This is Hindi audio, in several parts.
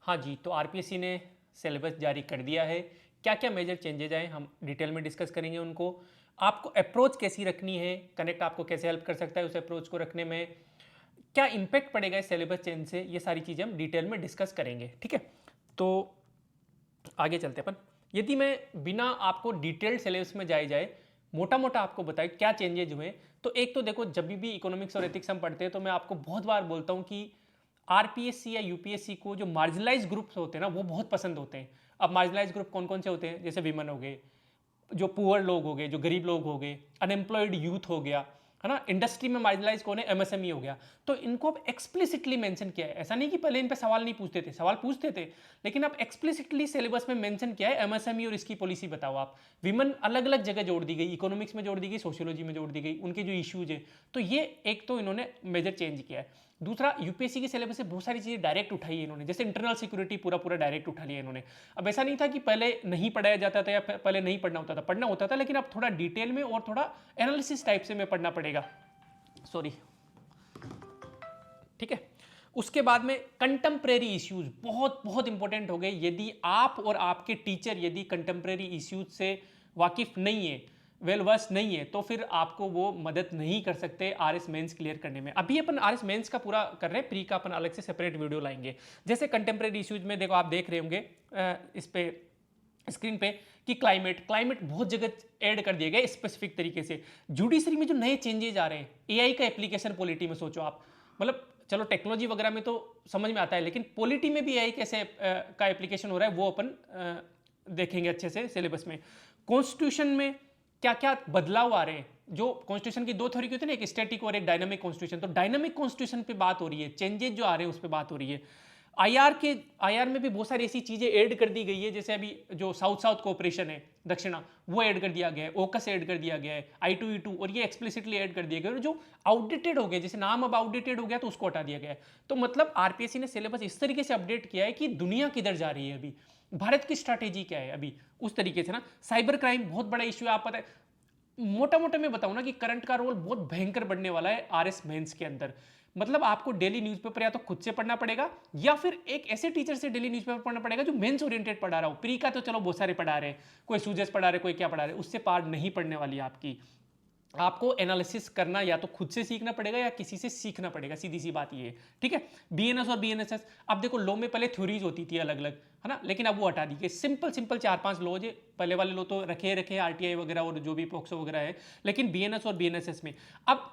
हाँ जी, तो आरपीएससी ने सिलेबस जारी कर दिया है। क्या क्या मेजर चेंजेज आए हम डिटेल में डिस्कस करेंगे उनको। आपको अप्रोच कैसी रखनी है, कनेक्ट आपको कैसे हेल्प कर सकता है उस अप्रोच को रखने में, क्या इंपैक्ट पड़ेगा इस सिलेबस चेंज से, ये सारी चीज़ें हम डिटेल में डिस्कस करेंगे। ठीक है, तो आगे चलते अपन। यदि मैं बिना आपको डिटेल्ड सिलेबस में जाए मोटा मोटा आपको बताए क्या चेंजेज हुए, तो एक तो देखो, जब भी इकोनॉमिक्स और एथिक्स हम पढ़ते हैं तो मैं आपको बहुत बार बोलता हूँ कि आरपीएससी या यूपीएससी को जो मार्जिनलाइज ग्रुप्स होते हैं ना वो बहुत पसंद होते हैं। अब मार्जिनलाइज ग्रुप कौन कौन से होते हैं? जैसे विमेन हो गए, जो पुअर लोग हो गए, जो गरीब लोग हो गए, अनएम्प्लॉयड यूथ हो गया, है ना। इंडस्ट्री में मार्जिनलाइज कौन है? एमएसएमई हो गया। तो इनको अब एक्सप्लिसिटली मेंशन किया है। ऐसा नहीं कि पहले इन पे सवाल नहीं पूछते थे, सवाल पूछते थे, लेकिन अब एक्सप्लिसिटली सिलेबस में मेंशन किया है एमएसएमई और इसकी पॉलिसी बताओ आप। विमेन अलग अलग जगह जोड़ दी गई, इकोनॉमिक्स में जोड़ दी गई, सोशियोलॉजी में जोड़ दी गई, उनके जो इश्यूज है। तो ये एक तो इन्होंने मेजर चेंज किया है। दूसरा, यूपीएससी के सिलेबस से बहुत सारी चीज़ें डायरेक्ट उठाई है इन्होंने, जैसे इंटरनल सिक्योरिटी पूरा पूरा डायरेक्ट उठा लिया इन्होंने। अब ऐसा नहीं था कि पहले नहीं पढ़ाया जाता था या पहले नहीं पढ़ना होता था, पढ़ना होता था, लेकिन अब थोड़ा डिटेल में और थोड़ा एनालिसिस टाइप से में पढ़ना पड़ेगा। सॉरी, ठीक है। उसके बाद में कंटेम्प्रेरी इश्यूज बहुत बहुत इंपॉर्टेंट हो गए। यदि आप और आपके टीचर यदि कंटेम्प्रेरी इश्यूज से वाकिफ नहीं है, वेल वर्स नहीं है, तो फिर आपको वो मदद नहीं कर सकते आरएस मेंस क्लियर करने में। अभी अपन आरएस मेंस का पूरा कर रहे हैं, प्री का अपन अलग से सेपरेट वीडियो लाएंगे। जैसे कंटेम्प्रेरी इश्यूज में देखो, आप देख रहे होंगे इस पे स्क्रीन पे कि क्लाइमेट बहुत जगह ऐड कर दिए गए स्पेसिफिक तरीके से। जुडिशरी में जो नए चेंजेज आ रहे हैं, एआई का एप्लीकेशन पॉलिटी में सोचो आप, मतलब चलो टेक्नोलॉजी वगैरह में तो समझ में आता है, लेकिन पॉलिटी में भी एआई कैसे का एप्लीकेशन हो रहा है वो अपन देखेंगे अच्छे से सिलेबस में। कॉन्स्टिट्यूशन में क्या क्या बदलाव आ रहे हैं, जो कॉन्स्टिट्यूशन की दो थ्योरी होती है ना, एक स्टैटिक और एक डायनामिक कॉन्स्टिट्यूशन, तो डायनामिक कॉन्स्टिट्यूशन पे बात हो रही है, चेंजेस जो आ रहे हैं उस पर बात हो रही है। आईआर में भी बहुत सारी ऐसी चीजें ऐड कर दी गई है, जैसे अभी जो साउथ साउथ कोऑपरेशन है, दक्षिणा, वो ऐड कर दिया गया है, ओकस ऐड कर दिया गया है, I2E2, और ये एक्सप्लिसिटली ऐड कर दिया गया है। जो आउटडेटेड हो गया, जैसे नाम अब आउटडेटेड हो गया तो उसको हटा दिया गया है। तो मतलब आरपीएससी ने सिलेबस इस तरीके से अपडेट किया है कि दुनिया किधर जा रही है, अभी भारत की स्ट्रैटेजी क्या है अभी, उस तरीके से ना। साइबर क्राइम बहुत बड़ा इश्यू है, आप पता है, मोटा मोटा मैं बताऊं ना कि करंट का रोल बहुत भयंकर बढ़ने वाला है आरएस मेंस के अंदर। मतलब आपको डेली न्यूज़पेपर या तो खुद से पढ़ना पड़ेगा, या फिर एक ऐसे टीचर से डेली न्यूज़पेपर पढ़ना पड़ेगा जो मेंस ओरिएंटेड पढ़ा रहा हो। प्री का तो चलो बहुत सारे पढ़ा रहे हैं, कोई सूजस पढ़ा रहे, कोई क्या पढ़ा रहे, उससे पार नहीं पढ़ने वाली आपकी। आपको एनालिसिस करना या तो खुद से सीखना पड़ेगा या किसी से सीखना पड़ेगा, सीधी सी बात ये है। ठीक है, बीएनएस और बीएनएसएस, अब देखो लॉ में पहले थ्योरीज होती थी अलग अलग, है ना, लेकिन अब वो हटा दी गई। सिंपल सिंपल 4-5 लॉ, जो पहले वाले लॉ तो रखे आरटीआई वगैरह और जो भी पॉक्सो वगैरह है, लेकिन बीएनएस और बीएनएसएस में अब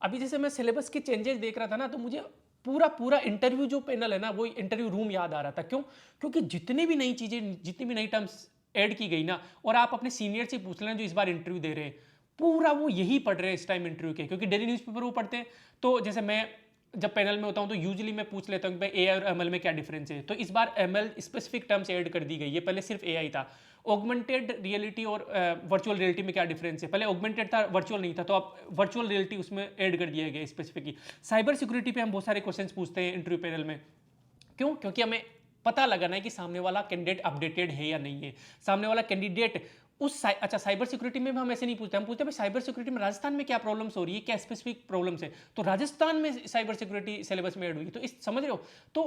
अभी जैसे मैं सिलेबस के चेंजेस देख रहा था ना, तो मुझे पूरा पूरा इंटरव्यू जो पैनल है ना, वो इंटरव्यू रूम याद आ रहा था। क्यों? क्योंकि जितनी भी नई चीजें, जितनी भी नई टर्म्स ऐड की गई ना, और आप अपने सीनियर से पूछ लेना जो इस बार इंटरव्यू दे रहे हैं, पूरा वो यही पढ़ रहे हैं इस टाइम इंटरव्यू के, क्योंकि डेली न्यूज़पेपर वो पढ़ते हैं। तो जैसे मैं जब पैनल में होता हूं तो यूजुअली मैं पूछ लेता हूं कि भाई एआई और एमएल में क्या डिफरेंस है। तो इस बार एमएल स्पेसिफिक टर्म्स ऐड कर दी गई है, पहले सिर्फ एआई था। ऑगमेंटेड रियलिटी और वर्चुअल रियलिटी में क्या डिफरेंस है, पहले ऑगमेंटेड था, वर्चुअल नहीं था, तो अब वर्चुअल रियलिटी उसमें ऐड कर दिया गया स्पेसिफिकली। साइबर सिक्योरिटी पे हम बहुत सारे क्वेश्चंस पूछते हैं इंटरव्यू पैनल में। क्यों? क्योंकि हमें पता लगाना है कि सामने वाला कैंडिडेट अपडेटेड है या नहीं है, सामने वाला कैंडिडेट अच्छा, साइबर सिक्योरिटी में भी हम ऐसे नहीं पूछते, हम पूछते हैं भाई साइबर सिक्योरिटी में राजस्थान में क्या प्रॉब्लम्स हो रही है, क्या स्पेसिफिक प्रॉब्लम्स है, तो राजस्थान में साइबर सिक्योरिटी सिलेबस में ऐड हुई, तो इस समझ रहे हो। तो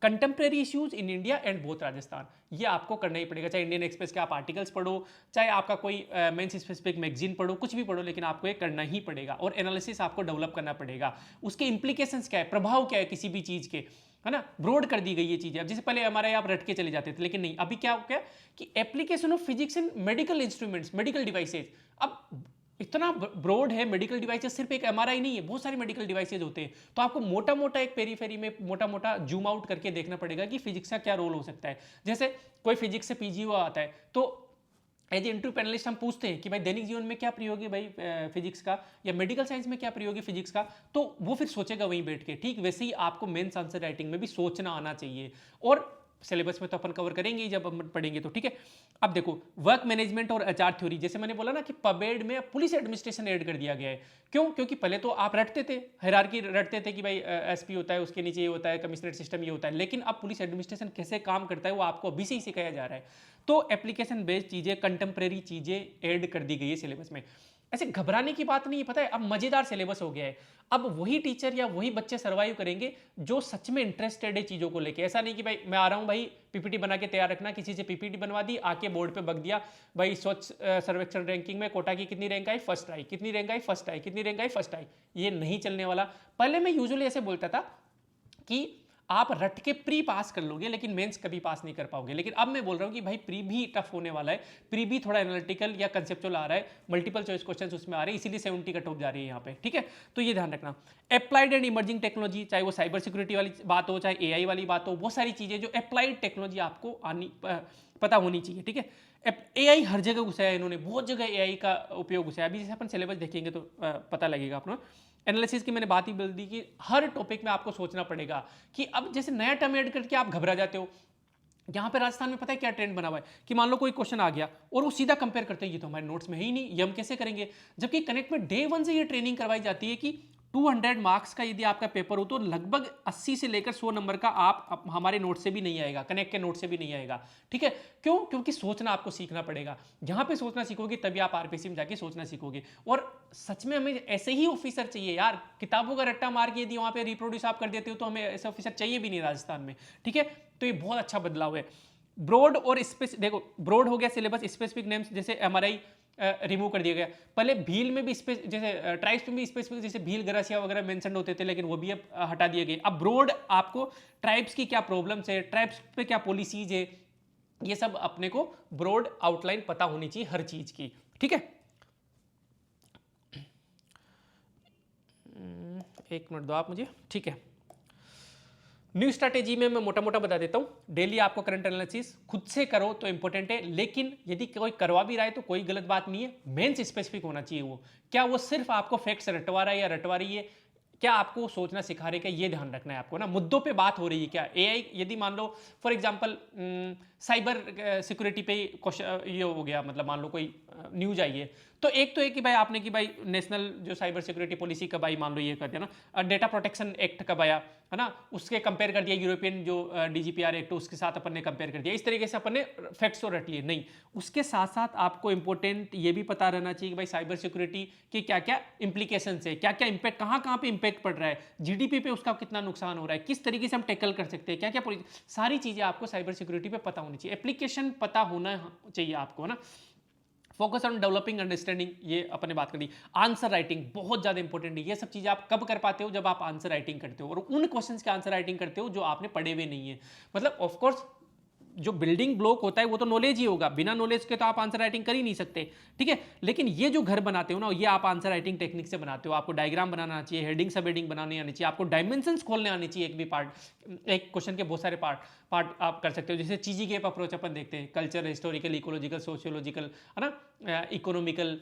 contemporary issues in India and both Rajasthan, ये आपको करना ही पड़ेगा, चाहे इंडियन एक्सप्रेस के आप आर्टिकल्स पढ़ो, चाहे आपका कोई मेंस स्पेसिफिक मैगजीन पढ़ो, कुछ भी पढ़ो, लेकिन आपको ये करना ही पड़ेगा। और एनालिसिस आपको डेवलप करना पड़ेगा, उसके इंप्लीकेशंस क्या है, प्रभाव क्या है किसी भी चीज़ के, है ना। ब्रॉड कर दी गई ये चीज़ें। अब जैसे पहले हमारे आप रट के चले जाते थे, लेकिन नहीं, अभी क्या हो गया कि application of physics in medical instruments, medical devices, अब इतना ब्रॉड है। मेडिकल डिवाइसेज सिर्फ एक एमआरआई नहीं है, बहुत सारे मेडिकल डिवाइसेज होते हैं। तो आपको मोटा मोटा एक पेरीफेरी में मोटा मोटा जूम आउट करके देखना पड़ेगा कि फिजिक्स का क्या रोल हो सकता है। जैसे कोई फिजिक्स से पीजीओ आता है, तो एज इंटरव्यू पैनलिस्ट हम पूछते हैं कि भाई दैनिक जीवन में क्या प्रयोग है भाई फिजिक्स का, या मेडिकल साइंस में क्या प्रयोग है फिजिक्स का, तो वो फिर सोचेगा वहीं बैठ के। ठीक वैसे ही आपको मेंस आंसर राइटिंग में भी सोचना आना चाहिए। और सिलेबस में तो अपन कवर करेंगे ही जब हम पढ़ेंगे, तो ठीक है। अब देखो, वर्क मैनेजमेंट और एचआर थ्योरी, जैसे मैंने बोला ना कि पबेड में पुलिस एडमिनिस्ट्रेशन ऐड कर दिया गया है। क्यों? क्योंकि पहले तो आप रटते थे, हायरार्की रटते थे कि भाई एसपी होता है, उसके नीचे ये होता है, कमिश्नरेट सिस्टम ये होता है, लेकिन अब पुलिस एडमिनिस्ट्रेशन कैसे काम करता है वो आपको अभी से ही सिखाया जा रहा है। तो एप्लीकेशन बेस्ड चीज़ें, कंटेम्प्रेरी चीज़ें ऐड कर दी गई है सिलेबस में। ऐसे घबराने की बात नहीं है, पता है अब मजेदार सिलेबस हो गया है। अब वही टीचर या वही बच्चे सर्वाइव करेंगे जो सच में इंटरेस्टेड है चीजों को लेके। ऐसा नहीं कि भाई मैं आ रहा हूं भाई पीपीटी बना के तैयार रखना, किसी से पीपीटी बनवा दी, आके बोर्ड पे बग दिया भाई स्वच्छ सर्वेक्षण रैंकिंग में कोटा की कितनी रैंक आई, फर्स्ट आई, कितनी रैंक आई, फर्स्ट आई, कितनी रैंक आई, फर्स्ट आई। ये नहीं चलने वाला। पहले मैं यूजुअली ऐसे बोलता था कि आप रट के प्री पास कर लोगे लेकिन मेंस कभी पास नहीं कर पाओगे, लेकिन अब मैं बोल रहा हूं कि भाई प्री भी टफ होने वाला है, प्री भी थोड़ा एनालिटिकल या कंसेप्चुअल आ रहा है, मल्टीपल चॉइस क्वेश्चंस उसमें आ रहे हैं, इसीलिए 70 कट ऑफ जा रही है यहाँ पे, ठीक है। तो ये ध्यान रखना। अप्लाइड एंड इमर्जिंग टेक्नोलॉजी, चाहे वो साइबर सिक्योरिटी वाली बात हो, चाहे एआई वाली बात हो, वो सारी चीजें जो अप्लाइड टेक्नोलॉजी आपको आनी पता होनी चाहिए, ठीक है। एआई हर जगह घुसाया इन्होंने, बहुत जगह एआई का उपयोग घुसाया। अभी जैसे अपन सिलेबस देखेंगे तो पता लगेगा अपना। एनालिसिस की मैंने बात ही बोल दी कि हर टॉपिक में आपको सोचना पड़ेगा कि अब जैसे नया टर्म ऐड करके आप घबरा जाते हो। यहाँ पे राजस्थान में पता है क्या ट्रेंड बना हुआ है कि मान लो कोई क्वेश्चन आ गया और वो सीधा कंपेयर करते हैं, ये तो हमारे नोट्स में है ही नहीं, ये हम कैसे करेंगे। जबकि कनेक्ट में डे 1 से ये ट्रेनिंग करवाई जाती है कि 200 मार्क्स का यदि आपका पेपर हो तो लगभग 80 से लेकर 100 नंबर का आप हमारे नोट से भी नहीं आएगा, कनेक्ट के नोट से भी नहीं आएगा, ठीक है। क्यों? क्योंकि सोचना आपको सीखना पड़ेगा। यहाँ पे सोचना सीखोगे तभी आप आरपीसी में जाके सोचना सीखोगे। और सच में हमें ऐसे ही ऑफिसर चाहिए यार। किताबों का रट्टा मार के यदि वहाँ पे रिप्रोड्यूस आप कर देते हो तो हमें ऐसे ऑफिसर चाहिए भी नहीं राजस्थान में, ठीक है। तो ये बहुत अच्छा बदलाव है। ब्रॉड और देखो ब्रॉड हो गया सिलेबस, स्पेसिफिक नेम्स जैसे एमआरआई रिमूव कर दिया गया। पहले भील में भी जैसे ट्राइब्स में भी स्पेसिफिक जैसे भील गरासिया वगैरह मेंशन होते थे, लेकिन वो भी अब हटा दिए गए। अब ब्रॉड आपको ट्राइब्स की क्या प्रॉब्लम्स है, ट्राइब्स पे क्या पॉलिसीज है, ये सब अपने को ब्रॉड आउटलाइन पता होनी चाहिए हर चीज की, ठीक है। एक मिनट दो आप मुझे, ठीक है। न्यू स्ट्रैटेजी में मैं मोटा मोटा बता देता हूं। डेली आपको करंट एनालिसिस खुद से करो तो इंपॉर्टेंट है, लेकिन यदि कोई करवा भी रहा है तो कोई गलत बात नहीं है। मेंस स्पेसिफिक होना चाहिए वो। क्या वो सिर्फ आपको फैक्ट्स रटवा रहा है या रटवा रही है, क्या आपको सोचना सिखा रहे, क्या ये ध्यान रखना है आपको ना। मुद्दों पे बात हो रही है क्या। एआई यदि मान लो फॉर एग्जांपल साइबर सिक्योरिटी पे क्वेश्चन ये हो गया, मतलब मान लो कोई न्यूज आई है, तो एक तो है कि भाई आपने कि भाई नेशनल जो साइबर सिक्योरिटी पॉलिसी कब आई, मान लो ये कर दिया ना, डेटा प्रोटेक्शन एक्ट कब आया है ना, उसके कंपेयर कर दिया यूरोपियन जो डीजीपीआर एक्ट उसके साथ अपन ने कंपेयर कर दिया। इस तरीके से अपन ने फैक्ट्स तो रट लिए नहीं। उसके साथ साथ आपको इंपॉर्टेंट ये भी पता रहना चाहिए कि भाई साइबर सिक्योरिटी के क्या क्या इंप्लीकेशन है, क्या क्या इंपैक्ट, कहाँ पे इंपैक्ट पड़ रहा है, जीडीपी पे उसका कितना नुकसान हो रहा है, किस तरीके से हम टैकल कर सकते हैं, क्या क्या सारी चीजें आपको साइबर सिक्योरिटी पे पता होनी चाहिए। एप्लीकेशन पता होना चाहिए आपको ना। फोकस ऑन डेवलपिंग अंडरस्टैंडिंग, ये अपने बात करी। आंसर राइटिंग बहुत ज्यादा इंपॉर्टेंट है। ये सब चीजें आप कब कर पाते हो, जब आप आंसर राइटिंग करते हो और उन क्वेश्चंस के आंसर राइटिंग करते हो जो आपने पढ़े हुए नहीं है। मतलब ऑफकोर्स जो बिल्डिंग ब्लॉक होता है वो तो नॉलेज ही होगा, बिना नॉलेज के तो आप आंसर राइटिंग कर ही नहीं सकते, ठीक है। लेकिन ये जो घर बनाते हो ना, ये आप आंसर राइटिंग टेक्निक से बनाते हो। आपको डायग्राम बनाना आना चाहिए, हेडिंग सब हेडिंग बनाने आनी चाहिए, आपको डायमेंशंस खोलने आने चाहिए। एक भी पार्ट, एक क्वेश्चन के बहुत सारे पार्ट आप कर सकते हो। जैसे चीजी गैप अप्रोच अपन देखते हैं, कल्चर, हिस्टोरिकल, इकोलॉजिकल, सोशियोलॉजिकल, है ना, इकोनॉमिकल,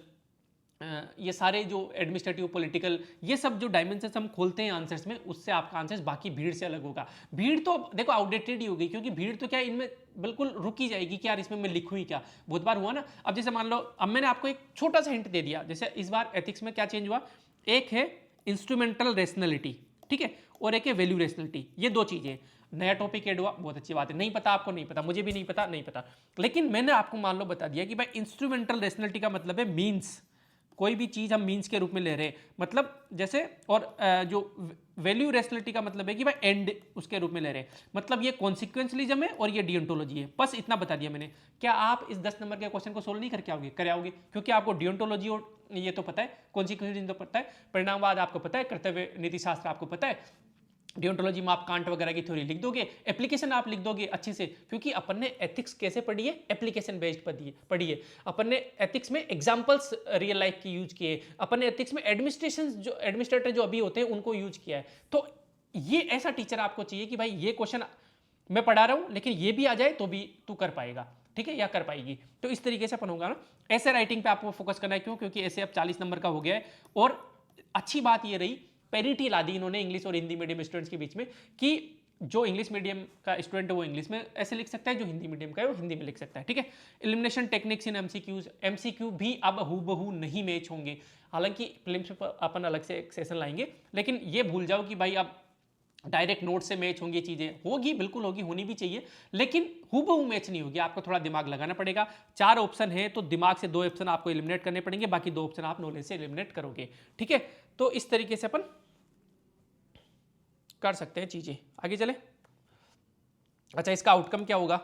ये सारे जो एडमिनिस्ट्रेटिव, पॉलिटिकल, ये सब जो डायमेंशंस हम खोलते हैं आंसर्स में, उससे आपका आंसर्स बाकी भीड़ से अलग होगा। भीड़ तो देखो आउटडेटेड ही होगी, क्योंकि भीड़ तो क्या इनमें बिल्कुल रुकी जाएगी कि यार इसमें मैं लिखूँ ही क्या। बहुत बार हुआ ना। अब जैसे मान लो, अब मैंने आपको एक छोटा सा हिंट दे दिया। जैसे इस बार एथिक्स में क्या चेंज हुआ, एक है इंस्ट्रूमेंटल रेशनलिटी, ठीक है, और एक है वैल्यू रेशनलिटी। ये दो चीजें, नया टॉपिक ऐड हुआ, बहुत अच्छी बात है। नहीं पता आपको, नहीं पता, मुझे भी नहीं पता, नहीं पता, लेकिन मैंने आपको मान लो बता दिया कि भाई इंस्ट्रूमेंटल रेशनलिटी का मतलब है मीन्स, कोई भी चीज हम मीन्स के रूप में ले रहे हैं, मतलब जैसे, और जो वैल्यू रेशनलिटी का मतलब है कि भाई एंड उसके रूप में ले रहे हैं, मतलब ये कॉन्सिक्वेंशलिज्म है और ये डियोंटोलॉजी है। बस इतना बता दिया मैंने। क्या आप इस 10 नंबर के क्वेश्चन को सोल्व नहीं करके आओगे? कर आओगे, क्योंकि आपको डियोंटोलॉजी और ये तो पता है, कॉन्सिक्वेंशलिज्म तो पता है, परिणामवाद आपको पता है, कर्तव्य नीति शास्त्र आपको पता है, डियोंटोलॉजी में आप कांट वगैरह की थ्योरी लिख दोगे, एप्लीकेशन आप लिख दोगे अच्छे से, क्योंकि अपन ने एथिक्स कैसे पढ़ी है, एप्लीकेशन बेस्ड पढ़ी है। अपन ने एथिक्स में एग्जांपल्स रियल लाइफ की यूज किए, अपन ने एथिक्स में एडमिनिस्ट्रेटर जो अभी होते हैं उनको यूज किया है। तो ये ऐसा टीचर आपको चाहिए कि भाई ये क्वेश्चन मैं पढ़ा रहा हूं लेकिन ये भी आ जाए तो भी तू कर पाएगा, ठीक है, या कर पाएगी। तो इस तरीके से अपन होगा ना। ऐसे राइटिंग पे आपको फोकस करना है। क्यों? क्योंकि ऐसे अब 40 नंबर का हो गया है। और अच्छी बात ये रही, पेरिटी ला दी इन्होंने इंग्लिश और हिंदी मीडियम स्टूडेंट्स के बीच में, कि जो इंग्लिश मीडियम का स्टूडेंट है वो इंग्लिश में ऐसे लिख सकता है, जो हिंदी मीडियम का है वो हिंदी में लिख सकता है, ठीक है। Elimination techniques in MCQs, MCQ भी अब हूबहू नहीं मैच होंगे। हालांकि प्रीलिम्स पे अपन अलग से एक सेशन लाएंगे, लेकिन ये भूल जाओ कि भाई अब डायरेक्ट नोट से मैच होंगी चीज़ें, होगी, बिल्कुल होगी, होनी भी चाहिए, लेकिन हूबहू मैच नहीं होगी, आपको थोड़ा दिमाग लगाना पड़ेगा। 4 ऑप्शन है तो दिमाग से 2 ऑप्शन आपको एलिमिनेट करने पड़ेंगे, बाकी 2 ऑप्शन आप नॉलेज से एलिमिनेट करोगे, ठीक है। तो इस तरीके से अपन कर सकते हैं चीज़ें। आगे चले। अच्छा, इसका आउटकम क्या होगा?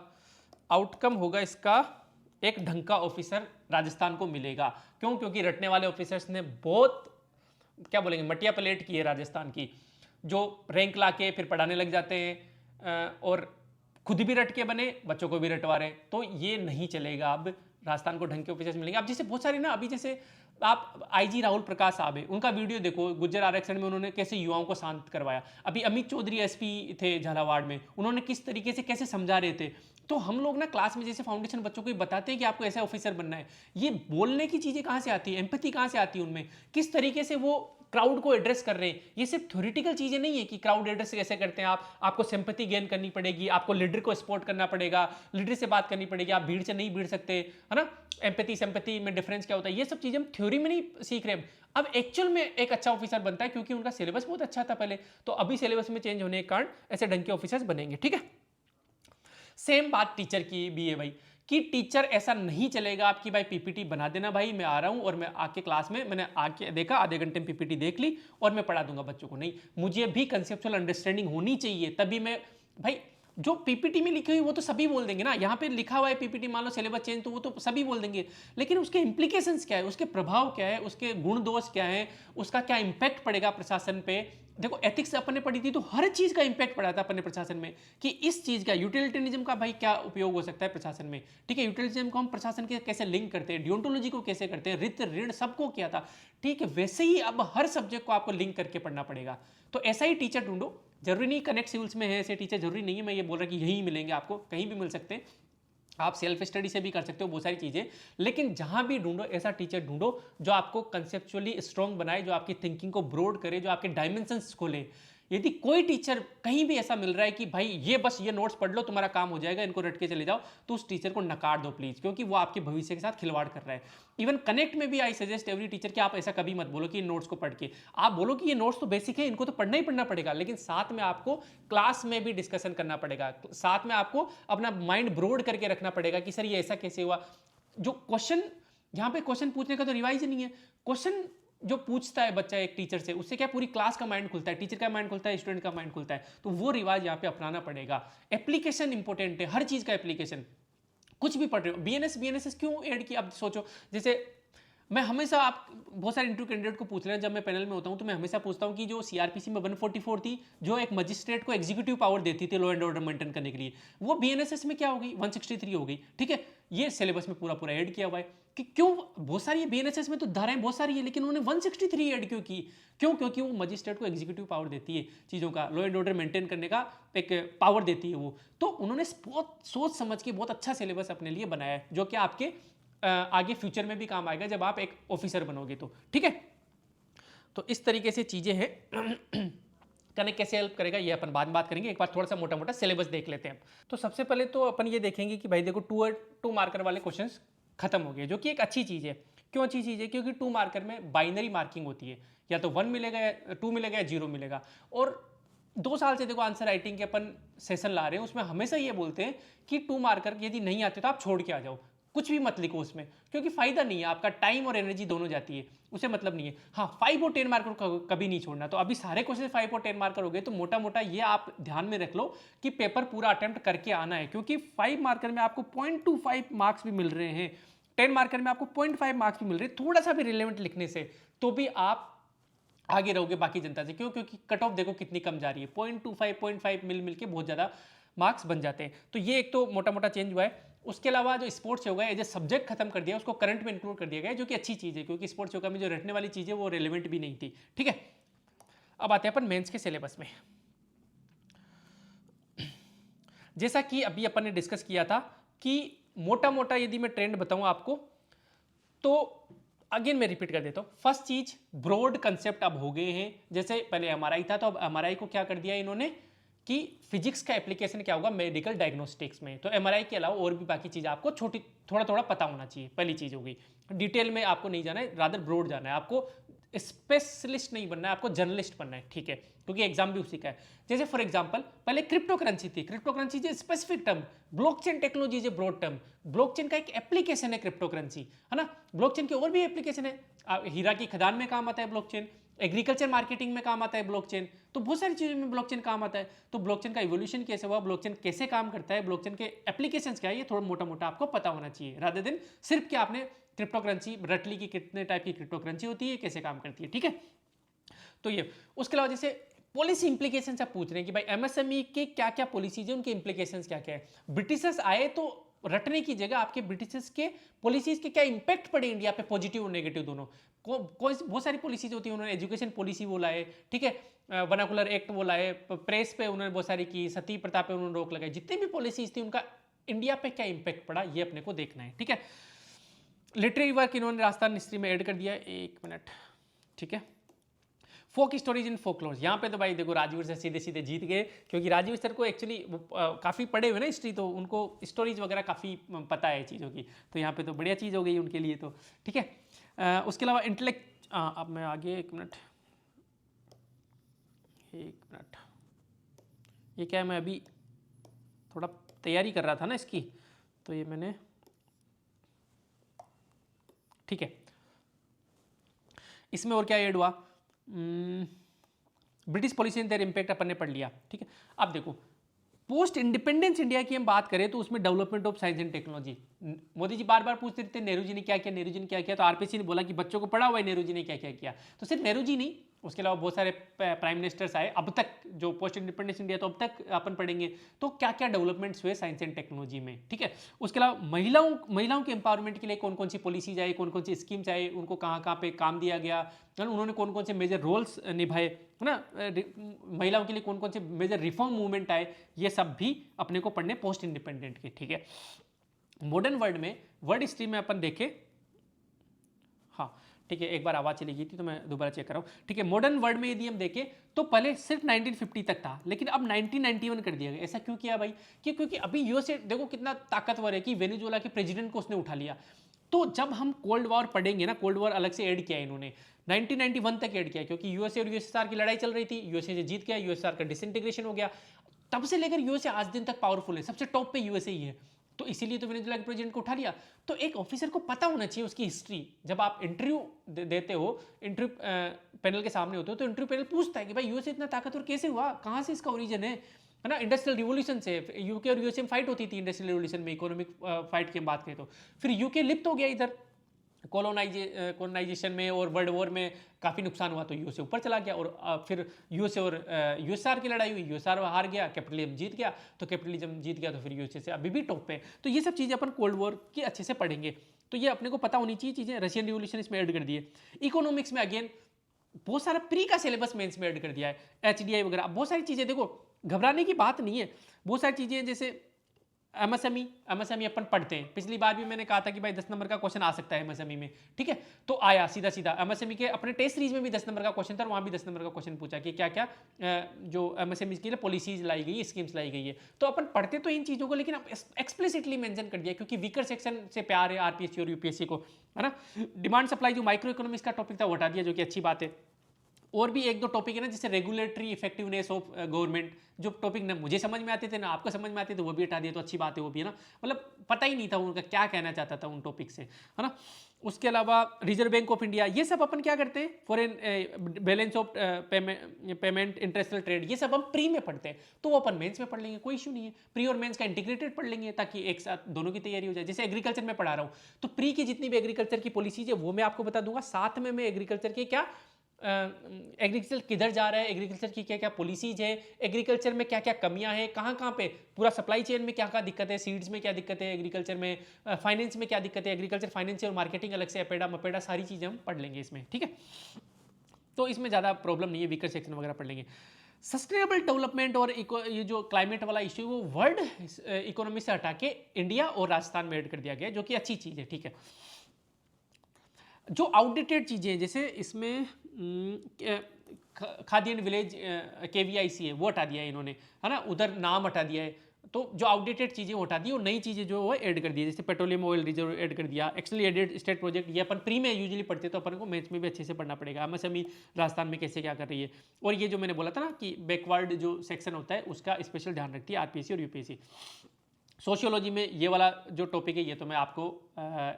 आउटकम होगा इसका, एक ढंग का ऑफिसर राजस्थान को मिलेगा। क्यों? क्योंकि रटने वाले ऑफिसर्स ने बहुत, क्या बोलेंगे, मटिया पलेट की है राजस्थान की, जो रैंक लाके फिर पढ़ाने लग जाते हैं और खुद भी रट के बने, बच्चों को भी रटवा रहे हैं। तो ये नहीं चलेगा। अब राजस्थान को ढंग के ऑफिसर्स मिलेंगे। अब जैसे बहुत सारे ना, अभी जैसे आप आईजी राहुल प्रकाश साहब है, उनका वीडियो देखो, गुज्जर आरक्षण में उन्होंने कैसे युवाओं को शांत करवाया। अभी अमित चौधरी एसपी थे झालावाड़ में, उन्होंने किस तरीके से कैसे समझा रहे थे। तो हम लोग ना क्लास में जैसे फाउंडेशन बच्चों को बताते हैं कि आपको ऐसा ऑफिसर बनना है, ये बोलने की चीजें कहाँ से आती है, एम्पैथी कहाँ से आती है उनमें, किस तरीके से वो क्राउड को एड्रेस कर रहे हैं। ये सिर्फ थ्योरेटिकल चीजें नहीं है कि क्राउड एड्रेस कैसे करते हैं आप, आपको सिंपैथी गेन करनी पड़ेगी, आपको लीडर को सपोर्ट करना पड़ेगा, लीडर से बात करनी पड़ेगी, आप भीड़ से नहीं भीड़ सकते, है ना। एम्पैथी सिंपैथी में डिफरेंस क्या होता है, ये सब चीजें हम थ्योरी में नहीं सीख रहे हैं। अब एक्चुअल में एक अच्छा ऑफिसर बनता है क्योंकि उनका सिलेबस बहुत अच्छा था पहले, तो अभी सिलेबस में चेंज होने के कारण ऐसे ढंग के ऑफिसर्स बनेंगे, ठीक है। सेम बात टीचर की भी है भाई, कि टीचर ऐसा नहीं चलेगा आपकी भाई पीपीटी बना देना भाई, मैं आ रहा हूं और मैं आके क्लास में, मैंने आके देखा आधे घंटे में पीपीटी देख ली और मैं पढ़ा दूंगा बच्चों को। नहीं, मुझे भी कंसेप्चुअल अंडरस्टैंडिंग होनी चाहिए, तभी मैं भाई, जो पीपीटी में लिखी हुई वो तो सभी बोल देंगे ना, यहाँ पे लिखा हुआ है पीपीटी, मान लो सिलेबस चेंज, तो वो तो सभी बोल देंगे, लेकिन उसके इंप्लीकेशंस क्या है, उसके प्रभाव क्या है, उसके गुण दोष क्या है, उसका क्या इंपैक्ट पड़ेगा प्रशासन पे। देखो एथिक्स अपन ने पढ़ी थी तो हर चीज का इंपैक्ट पड़ा था अपन ने प्रशासन में, कि इस चीज का यूटिलिटेरियनिज्म का भाई क्या उपयोग हो सकता है प्रशासन में, ठीक है। यूटिलिटेरियनिज्म को हम प्रशासन के कैसे लिंक करते हैं, डियोंटोलॉजी को कैसे करते हैं, रित ऋण सबको किया था, ठीक है। वैसे ही अब हर सब्जेक्ट को आपको लिंक करके पढ़ना पड़ेगा। तो ऐसा ही टीचर ढूंढो, जरूरी नहीं कनेक्ट सिविल्स में है ऐसे टीचर, जरूरी नहीं है मैं ये बोल रहा कि यहीं मिलेंगे, आपको कहीं भी मिल सकते हैं, आप सेल्फ स्टडी से भी कर सकते हो बहुत सारी चीजें, लेकिन जहां भी ढूंढो ऐसा टीचर ढूंढो जो आपको कंसेप्चुअली स्ट्रॉन्ग बनाए, जो आपकी थिंकिंग को ब्रॉड करे, जो आपके डायमेंशंस खोले। यदि कोई टीचर कहीं भी ऐसा मिल रहा है कि भाई ये बस ये नोट्स पढ़ लो तुम्हारा काम हो जाएगा, इनको रट के चले जाओ, तो उस टीचर को नकार दो प्लीज, क्योंकि वो आपके भविष्य के साथ खिलवाड़ कर रहा है। इवन कनेक्ट में भी आई सजेस्ट एवरी टीचर कि आप ऐसा कभी मत बोलो कि इन नोट्स को पढ़ के, आप बोलो कि ये नोट्स तो बेसिक है, इनको तो पढ़ना ही पढ़ना पड़ेगा, लेकिन साथ में आपको क्लास में भी डिस्कशन करना पड़ेगा, साथ में आपको अपना माइंड ब्रॉड करके रखना पड़ेगा कि सर ये ऐसा कैसे हुआ। जो क्वेश्चन, यहाँ पे क्वेश्चन पूछने का तो रिवाइज ही नहीं है, क्वेश्चन जो पूछता है बच्चा एक टीचर से, उससे क्या पूरी क्लास का माइंड खुलता है, टीचर का माइंड खुलता है, स्टूडेंट का माइंड खुलता है, तो वो रिवाज यहाँ पे अपनाना पड़ेगा। एप्लीकेशन इंपॉर्टेंट है, हर चीज का एप्लीकेशन। कुछ भी पढ़ रहे हो, बीएनएस क्यों ऐड किया, अब सोचो, जैसे मैं हमेशा, आप बहुत सारे इंटरव्यू कैंडिडेट को पूछ रहे हैं, जब मैं पैनल में होता हूं तो मैं हमेशा पूछता हूं कि जो सीआरपीसी में 144 थी, जो एक मजिस्ट्रेट को एग्जीक्यूटिव पावर देती थी लॉ एंड ऑर्डर मेंटेन करने के लिए, वो बीएनएसएस में क्या हो गई, 163 हो गई, ठीक है। ये सिलेबस में पूरा पूरा ऐड किया हुआ है कि क्यों, बहुत सारी बीएनएसएस में तो धाराएं बहुत सारी है, लेकिन उन्होंने 163 ऐड क्यों की, क्यों? क्योंकि वो मजिस्ट्रेट को एग्जीक्यूटिव पावर देती है, चीज़ों का लॉ एंड ऑर्डर मेंटेन करने का एक पावर देती है वो। तो उन्होंने बहुत सोच समझ के बहुत अच्छा सिलेबस अपने लिए बनाया है, जो कि आपके आगे फ्यूचर में भी काम आएगा जब आप एक ऑफिसर बनोगे तो, ठीक है। तो इस तरीके से चीजें हैं। कनेक्ट कैसे हेल्प करेगा ये अपन बाद में बात करेंगे, एक बार थोड़ा सा मोटा मोटा सिलेबस देख लेते हैं। तो सबसे पहले तो अपन ये देखेंगे कि भाई देखो 2 मार्कर वाले क्वेश्चंस खत्म हो गए, जो कि एक अच्छी चीज है। क्यों अच्छी चीज है? क्योंकि 2 मार्कर में बाइनरी मार्किंग होती है, या तो 1 मिलेगा या 2 मिलेगा या 0 मिलेगा। और 2 साल से देखो आंसर राइटिंग के अपन सेशन ला रहे हैं, उसमें हमेशा ये बोलते हैं कि 2 मार्कर यदि नहीं आते तो आप छोड़ के आ जाओ, कुछ भी मत लिखो उसमें, क्योंकि फायदा नहीं है, आपका टाइम और एनर्जी दोनों जाती है, उसे मतलब नहीं है। हाँ, 5 और 10 मार्कर को कभी नहीं छोड़ना। तो अभी सारे क्वेश्चन 5 और 10 मार्कर हो गए, तो मोटा मोटा ये आप ध्यान में रख लो कि पेपर पूरा अटेम्प्ट करके आना है, क्योंकि 5 मार्कर में आपको 0.25 मार्क्स भी मिल रहे हैं, 10 मार्कर में आपको 0.5 मार्क्स भी मिल रहे हैं, थोड़ा सा भी रिलेवेंट लिखने से, तो भी आप आगे रहोगे बाकी जनता से। क्यों? क्योंकि कट ऑफ देखो कितनी कम जा रही है, 0.25 0.5 मिल के बहुत ज़्यादा मार्क्स बन जाते हैं। तो ये एक तो मोटा मोटा चेंज हुआ है। उसके अलावा जो sports yoga as a subject खत्म कर दिया, उसको करंट में इंक्लूड कर दिया गया, जो कि अच्छी चीज़ है, क्योंकि स्पोर्ट्स योगा में जो रटने वाली चीज़ है वो रेलिवेंट भी नहीं थी, ठीक है। अब आते हैं अपन मेंस के सिलेबस में। जैसा कि अभी अपन ने डिस्कस किया था कि मोटा मोटा यदि मैं ट्रेंड बताऊं आपको, तो अगेन मैं रिपीट कर देता हूं। फर्स्ट चीज, ब्रॉड कंसेप्ट अब हो गए हैं। जैसे पहले एमआरआई था, तो अब एमआरआई को क्या कर दिया इन्होंने कि फिजिक्स का एप्लीकेशन क्या होगा मेडिकल डायग्नोस्टिक्स में। तो एमआरआई के अलावा और भी बाकी चीज़ आपको थोड़ा थोड़ा पता होना चाहिए, पहली चीज़ हो गई। डिटेल में आपको नहीं जाना है, रादर ब्रॉड जाना है आपको। स्पेशलिस्ट नहीं बनना है, आपको जर्नलिस्ट बनना है, ठीक है, क्योंकि एग्जाम भी उसी का है। जैसे फॉर एग्जांपल पहले क्रिप्टो करेंसी थी, क्रिप्टो करेंसी जो स्पेसिफिक टर्म, ब्लॉकचेन टेक्नोलॉजी जो ब्रॉड टर्म, ब्लॉकचेन का एक एप्लीकेशन है क्रिप्टो करेंसी, है ना। ब्लॉकचेन के और भी एप्लीकेशन है, हीरा की खदान में काम आता है ब्लॉकचेन, एग्रीकल्चर मार्केटिंग में काम आता है ब्लॉकचेन, तो बहुत सारी चीज़ों में ब्लॉकचेन काम आता है। तो ब्लॉकचेन का इवोल्यूशन कैसे हुआ, ब्लॉकचेन कैसे काम करता है, ब्लॉकचेन के एप्लीकेशंस क्या है, ये थोड़ा मोटा मोटा आपको पता होना चाहिए, रादर देन सिर्फ कि आपने क्रिप्टो करेंसी रट ली कि कितने टाइप की क्रिप्टो करेंसी होती है, कैसे काम करती है, ठीक है। तो ये उसके अलावा जैसे पॉलिसी इंप्लीकेशंस आप पूछ रहे हैं कि भाई एमएसएमई के क्या क्या पॉलिसीज है, उनके इंप्लीकेशंस क्या क्या है। ब्रिटिशर्स आए तो रटने की जगह आपके ब्रिटिशर्स के पॉलिसीज के क्या इंपैक्ट पड़े इंडिया पे, पॉजिटिव और नेगेटिव दोनों, बहुत सारी पॉलिसीज होती है। उन्होंने एजुकेशन पॉलिसी वो लाए, ठीक है, वर्नाकुलर एक्ट वो लाए, प्रेस पे उन्होंने बहुत सारी की, सती प्रथा पे उन्होंने रोक लगाई, जितनी भी पॉलिसीज थी उनका इंडिया पे क्या इंपैक्ट पड़ा ये अपने को देखना है, ठीक है। लिटरेरी वर्क इन्होंने राजस्थान हिस्ट्री में ऐड कर दिया, एक मिनट, ठीक है। फोक स्टोरीज इन फोकलोर्स, यहाँ पे तो भाई देखो राजवीर सर सीधे सीधे जीत गए, क्योंकि राजवीर सर को एक्चुअली काफ़ी पढ़े हुए ना हिस्ट्री, तो उनको स्टोरीज वगैरह काफ़ी पता है चीज़ों की, तो यहाँ पे तो बढ़िया चीज़ हो गई उनके लिए, तो ठीक है। उसके अलावा इंटेलेक्ट, अब मैं आगे एक मिनट, ये क्या है, मैं अभी थोड़ा तैयारी कर रहा था ना इसकी, तो ये मैंने, ठीक है, इसमें और क्या ऐड हुआ, British policy and their impact अपन ने पढ़ लिया, ठीक है। अब देखो पोस्ट इंडिपेंडेंस इंडिया की हम बात करें तो उसमें development of science and technology, Modi ji बार बार पूछते रहते नेहरू जी ने क्या किया, नेहरू जी ने क्या किया, तो आरपीसी ने बोला कि बच्चों को पढ़ा हुआ है नेहरू जी ने क्या क्या किया, तो सिर्फ नेहरू जी नहीं, उसके अलावा बहुत सारे प्राइम मिनिस्टर्स आए अब तक, जो पोस्ट इंडिपेंडेंस इंडिया तो अब तक अपन पढ़ेंगे, तो क्या क्या डेवलपमेंट्स हुए साइंस एंड टेक्नोलॉजी में, ठीक है। उसके अलावा महिलाओं के एम्पावरमेंट के लिए कौन कौन सी पॉलिसीज आई, कौन कौन सी स्कीम्स आई, उनको कहाँ कहाँ पे काम दिया गया, उन्होंने कौन कौन से मेजर रोल्स निभाए, है ना, महिलाओं के लिए कौन कौन से मेजर रिफॉर्म मूवमेंट आए, ये सब भी अपने को पढ़ने पोस्ट इंडिपेंडेंट के, ठीक है। मॉडर्न वर्ल्ड में, वर्ल्ड हिस्ट्री में अपन देखें, हाँ ठीक है, एक बार आवाज़ चली गई थी तो मैं दोबारा चेक कर रहा हूँ, ठीक है। मॉडर्न वर्ल्ड में यदि हम देखें तो पहले सिर्फ 1950 तक था, लेकिन अब 1991 कर दिया गया। ऐसा क्यों किया भाई, क्योंकि अभी यूएसए देखो कितना ताकतवर है कि वेनेजुएला के प्रेसिडेंट को उसने उठा लिया। तो जब हम कोल्ड वॉर पढ़ेंगे ना, कोल्ड वॉर अलग से ऐड किया इन्होंने, 1991 तक ऐड किया, क्योंकि यूएसए और यूएसएसआर की लड़ाई चल रही थी, यूएसए से जीत गया, यूएसएसआर का डिसइंटीग्रेशन हो गया, तब से लेकर यूएसए आज दिन तक पावरफुल है, सबसे टॉप पे यूएसए ही है, तो इसीलिए तो वेनेजुएला के प्रेसिडेंट को उठा लिया। तो एक ऑफिसर को पता होना चाहिए उसकी हिस्ट्री, जब आप इंटरव्यू देते हो, इंटरव्यू पैनल के सामने होते हो, तो इंटरव्यू पैनल पूछता है कि भाई यूएसए इतना ताकतवर कैसे हुआ, कहाँ से इसका ओरिजिन है ना। इंडस्ट्रियल रिवोल्यूशन से यूके और यूएसए में फाइट होती थी, इंडस्ट्रियल रिवोल्यूशन में, इकोनॉमिक फाइट की बात करें तो फिर यूके लिप्त हो गया इधर कॉलोनाइजेशन में, और वर्ल्ड वॉर में काफ़ी नुकसान हुआ, तो यूएसए ऊपर चला गया, और फिर यूएसए और यूएसआर की लड़ाई हुई, यूएसआर हार गया, कैपिटलिज्म जीत गया, तो कैपिटलिज्म जीत गया तो फिर यूएसए से अभी भी टॉप पे। तो ये सब चीज़ें अपन कोल्ड वॉर की अच्छे से पढ़ेंगे, तो ये अपने को पता होनी चाहिए चीज़ें। रशियन रिवोल्यूशन इसमें ऐड कर दिए। इकोनॉमिक्स में अगेन बहुत सारा प्री का सिलेबस मेंस में ऐड कर दिया है, एचडीआई वगैरह, बहुत सारी चीज़ें, देखो घबराने की बात नहीं है, बहुत सारी चीज़ें जैसे एमएसएमई अपन पढ़ते हैं, पिछली बार भी मैंने कहा था कि भाई 10 नंबर का क्वेश्चन आ सकता है एमएसएमई में, ठीक है, तो आया सीधा सीधा एमएसएमई के अपने टेस्ट सीरीज में भी 10 नंबर का क्वेश्चन था, वहाँ भी 10 नंबर का क्वेश्चन पूछा कि क्या क्या जो एमएसएमई के लिए पॉलिसीज लाई गई है, स्कीम्स लाई गई है। तो अपन पढ़ते तो इन चीज़ों को, लेकिन अब एक्सप्लिसिटली मेंशन कर दिया, क्योंकि वीकर सेक्शन से प्यार है आरपीएससी और यूपीएससी को, है ना। डिमांड सप्लाई जो माइक्रो इकोनॉमिक्स का टॉपिक था वो हटा दिया, जो कि अच्छी बात है। और भी एक दो टॉपिक है ना, जैसे रेगुलेटरी इफेक्टिवनेस ऑफ गवर्नमेंट, जो टॉपिक ना मुझे समझ में आते थे ना आपको समझ में आते थे, वो भी हटा दिया, तो अच्छी बात है वो भी, है ना। मतलब पता ही नहीं था उनका क्या कहना चाहता था उन टॉपिक से, है ना। उसके अलावा रिजर्व बैंक ऑफ इंडिया, ये सब अपन क्या करते हैं, foreign balance of payment, international trade, ये सब हम प्री में पढ़ते हैं, तो वो अपन मेंस में पढ़ लेंगे, कोई इशू नहीं है। प्री और मेंस का इंटीग्रेटेड पढ़ लेंगे, ताकि एक साथ दोनों की तैयारी हो जाए। जैसे एग्रीकल्चर में पढ़ा रहा हूँ, तो प्री की जितनी भी एग्रीकल्चर की पॉलिसीज है वो मैं आपको बता दूंगा, साथ में मैं एग्रीकल्चर के क्या एग्रीकल्चर किधर जा रहा है, एग्रीकल्चर की क्या क्या पॉलिसीज है, एग्रीकल्चर में क्या क्या कमियां हैं, कहाँ कहाँ पे पूरा सप्लाई चेन में क्या क्या दिक्कत है, सीड्स में क्या दिक्कत है, एग्रीकल्चर में फाइनेंस में क्या दिक्कत है, एग्रीकल्चर फाइनेंस और मार्केटिंग अलग से, एपेडा मपेडा सारी चीज़ें हम पढ़ लेंगे इसमें, ठीक है। तो इसमें ज़्यादा प्रॉब्लम नहीं है, वीकर सेक्शन वगैरह पढ़ लेंगे। सस्टेनेबल डेवलपमेंट और ये जो क्लाइमेट वाला इश्यू वो वर्ल्ड इकोनॉमी से हटा के इंडिया और राजस्थान में ऐड कर दिया गया, जो कि अच्छी चीज़ है, ठीक है। जो आउटडेटेड चीज़ें जैसे इसमें खादी एंड विलेज KVIC है वो हटा दिया है इन्होंने, है ना, उधर नाम हटा दिया है, तो जो आउटडेटेड चीज़ें हटा दी और नई चीज़ें जो है ऐड कर दी, जैसे पेट्रोलियम ऑयल रिजर्व ऐड कर दिया, एक्सटर्नली एडेड स्टेट प्रोजेक्ट, ये अपन प्री में यूजुअली पढ़ते तो अपन को मैथ्स में भी अच्छे से पढ़ना पड़ेगा। एमएसएमई राजस्थान में कैसे क्या कर रही है, और ये जो मैंने बोला था ना कि बैकवर्ड जो सेक्शन होता है उसका स्पेशल ध्यान रखती है आरपीएससी और यूपीएससी। सोशियोलॉजी में ये वाला जो टॉपिक है ये तो मैं आपको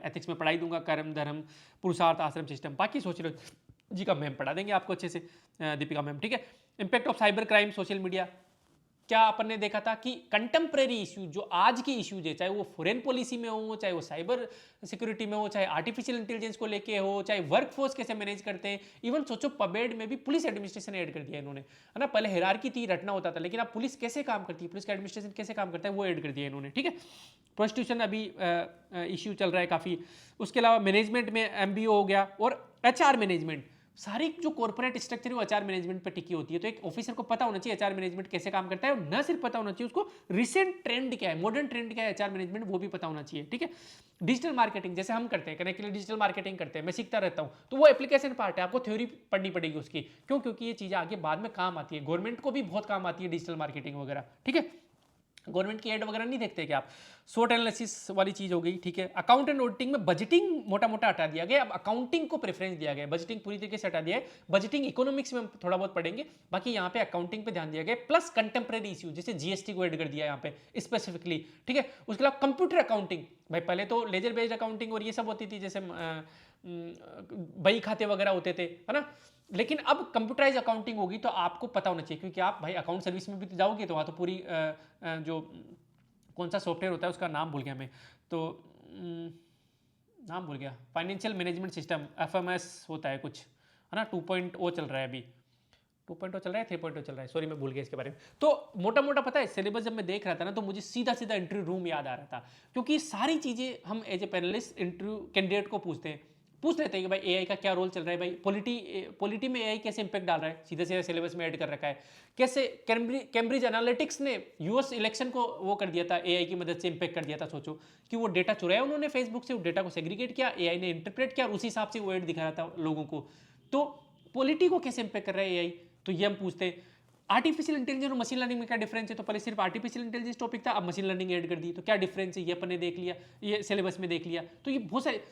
एथिक्स में पढ़ाई दूंगा, कर्म धर्म पुरुषार्थ आश्रम सिस्टम। बाकी सोशियोलॉजी का मैम पढ़ा देंगे आपको अच्छे से, दीपिका मैम, ठीक है। Impact of cyber crime social media, क्या अपन ने देखा था कि कंटेम्प्रेरी इश्यूज जो आज के इश्यूज है, चाहे वो फॉरेन पॉलिसी में हो, चाहे वो साइबर सिक्योरिटी में हो, चाहे आर्टिफिशियल इंटेलिजेंस को लेके हो, चाहे वर्कफोर्स कैसे मैनेज करते हैं, इवन सोचो पबेड में भी पुलिस एडमिनिस्ट्रेशन ऐड कर दिया इन्होंने, है ना। पहले हिरार्की थी, रटना होता था, लेकिन अब पुलिस कैसे काम करती है, पुलिस का एडमिनिस्ट्रेशन कैसे काम करता है, वो ऐड कर दिया इन्होंने, ठीक है। प्रोस्टिट्यूशन अभी इश्यू चल रहा है काफ़ी। उसके अलावा मैनेजमेंट में एमबीओ हो गया, और एचआर मैनेजमेंट, सारी जो कॉर्पोरेट स्ट्रक्चर है वो एचआर मैनेजमेंट पे टिकी होती है। तो एक ऑफिसर को पता होना चाहिए एचआर मैनेजमेंट कैसे काम करता है, और न सिर्फ पता होना चाहिए उसको रिसेंट ट्रेंड क्या है, मॉडर्न ट्रेंड क्या है एचआर मैनेजमेंट, वो भी पता होना चाहिए, ठीक है। डिजिटल मार्केटिंग जैसे हम करते हैं, कनेक्ट के लिए डिजिटल मार्केटिंग करते हैं, मैं सीखता रहता हूँ, तो वो एप्लीकेशन पार्ट है, आपको थ्योरी पढ़नी पड़ेगी उसकी, क्यों, क्योंकि ये चीज़ें आगे बाद में काम आती है, गवर्नमेंट को भी बहुत काम आती है डिजिटल मार्केटिंग वगैरह, ठीक है। गवर्नमेंट की एड वगैरह नहीं देखते क्या आप, SWOT एनालिसिस वाली चीज हो गई, ठीक है। अकाउंट एंड ऑडिटिंग में बजटिंग मोटा मोटा हटा दिया गया, अब अकाउंटिंग को प्रेफरेंस दिया गया, बजटिंग पूरी तरीके से हटा दिया है। बजटिंग इकोनॉमिक्स में थोड़ा बहुत पढ़ेंगे, बाकी यहाँ पे अकाउंटिंग पे ध्यान दिया गया, प्लस कंटेम्प्रेरी इश्यू जैसे जीएसटी को ऐड कर दिया यहाँ पे स्पेसिफिकली, ठीक है। उसके अलावा कंप्यूटर अकाउंटिंग, भाई पहले तो लेजर बेस्ड अकाउंटिंग और ये सब होती थी, जैसे बही खाते वगैरह होते थे, है ना, लेकिन अब कंप्यूटराइज अकाउंटिंग होगी, तो आपको पता होना चाहिए, क्योंकि आप भाई अकाउंट सर्विस में भी तो जाओगे, तो वहाँ तो पूरी जो कौन सा सॉफ्टवेयर होता है उसका नाम भूल गया मैं, तो नाम भूल गया, फाइनेंशियल मैनेजमेंट सिस्टम एफएमएस होता है कुछ, है ना, 2.0 चल रहा है अभी, 2.0 चल रहा है, 3.0 चल रहा है, सॉरी मैं भूल गया इसके बारे में। तो मोटा मोटा पता है सिलेबस जब मैं देख रहा था ना, तो मुझे सीधा सीधा इंटरव्यू रूम याद आ रहा था, क्योंकि सारी चीज़ें हम as a panelist interview candidate को पूछ लेते हैं कि भाई एआई का क्या रोल चल रहा है, भाई पॉलिटी में एआई कैसे इंपैक्ट डाल रहा है, सीधे सीधे सिलेबस में ऐड कर रखा है। कैसे कैम्ब्रिज एनालिटिक्स ने यूएस इलेक्शन को वो कर दिया था, एआई की मदद से इंपैक्ट कर दिया था। सोचो कि वो डेटा चुराया उन्होंने फेसबुक से, वो डेटा को सेग्रीगेट किया, एआई ने इंटरप्रेट किया, और उसी हिसाब से वो ऐड दिखा रहा था लोगों को। तो पॉलिटी को कैसे इंपैक्ट कर रहा है एआई, तो ये हम पूछते हैं। आर्टिफिशियल इंटेलिजेंस और मशीन लर्निंग में क्या डिफरेंस है, तो पहले सिर्फ आर्टिफिशियल इंटेलिजेंस टॉपिक था, अब मशीन लर्निंग ऐड कर दी, तो क्या डिफरेंस है ये अपन ने देख लिया, ये सिलेबस में देख लिया। तो ये बहुत सारे,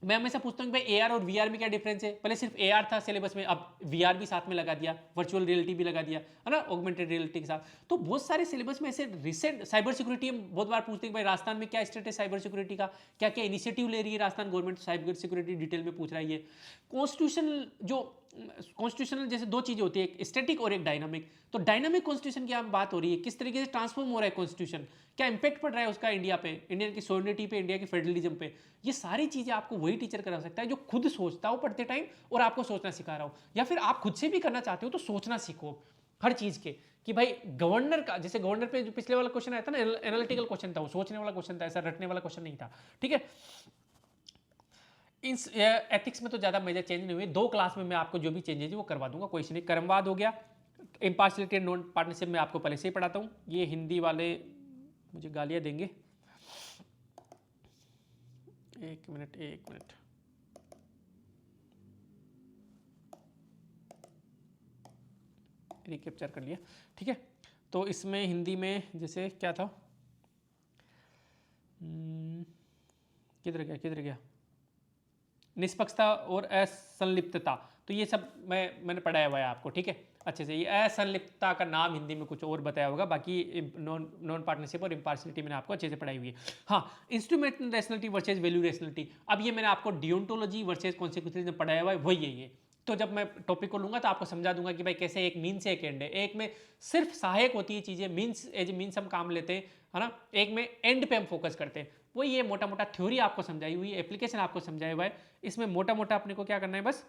मैं हमेशा पूछता हूँ कि भाई एआर और वीआर में क्या डिफरेंस है, पहले सिर्फ एआर था सिलेबस में, अब वीआर भी साथ में लगा दिया, वर्चुअल रियलिटी भी लगा दिया, है ना, ऑगमेंटेड रियलिटी के साथ। तो बहुत सारे सिलेबस में ऐसे रिसेंट साइबर सिक्योरिटी हम बहुत बार पूछते हैं कि भाई राजस्थान में क्या स्टेट है साइबर सिक्योरिटी का, क्या क्या इनिशिएटिव ले रही है Rajasthan government cyber security detail में पूछ रहा है। ये कॉन्स्टिट्यूशनल जैसे दो चीजें होती है, एक स्टैटिक और एक डायनामिक। तो डायनामिक कॉन्स्टिट्यूशन की हम बात हो रही है, किस तरीके से ट्रांसफॉर्म हो रहा है कॉन्स्टिट्यूशन, क्या इंपैक्ट पड़ रहा है उसका इंडिया पे, इंडियन की सॉवरेनिटी पे, इंडिया की फेडरलिज्म पे। ये सारी चीजें आपको वही टीचर करा सकता है जो खुद सोचता हो पढ़ते टाइम और आपको सोचना सिखा रहा हो, या फिर आप खुद से भी करना चाहते हो तो सोचना सीखो हर चीज के, कि भाई गवर्नर का, जैसे गवर्नर पे जो पिछले वाला क्वेश्चन आया था ना, एनालिटिकल क्वेश्चन था, वो सोचने वाला क्वेश्चन था, ऐसा रटने वाला क्वेश्चन नहीं था, ठीक है। इस एथिक्स में तो ज़्यादा मेजर चेंज नहीं हुए, 2 क्लास में मैं आपको जो भी चेंजेज है वो करवा दूंगा, कोई नहीं। कर्मवाद हो गया, इम्पार्शलिटी एंड नॉन पार्टनरशिप में आपको पहले से ही पढ़ाता हूँ, ये हिंदी वाले मुझे गालियाँ देंगे, एक मिनट रिकैप्चर कर लिया, ठीक है। तो इसमें हिंदी में जैसे क्या था, किधर गया, निष्पक्षता और असंलिप्तता, तो ये सब मैंने पढ़ाया हुआ है आपको, ठीक है अच्छे से। ये असंलिप्तता का नाम हिंदी में कुछ और बताया होगा, बाकी नॉन पार्टनरशिप और इम्पार्शियलिटी मैंने आपको अच्छे से पढ़ाई हुई है। हाँ, instrumental rationality versus value rationality, अब ये मैंने आपको डियोंटोलॉजी वर्सेज कॉन्सिक्वेंसेस में पढ़ाया हुआ है, वही है ये। तो जब मैं टॉपिक को लूंगा तो आपको समझा दूंगा कि भाई कैसे एक मीन से एक एंड है, एक में सिर्फ सहायक होती है चीजें, मीन्स एज मीन्स हम काम लेते हैं, है ना, एक में एंड पे हम फोकस करते हैं। वो ये मोटा मोटा थ्योरी आपको समझाई हुई है, एप्लीकेशन आपको समझाया हुआ है, इसमें मोटा मोटा अपने को क्या करना है, बस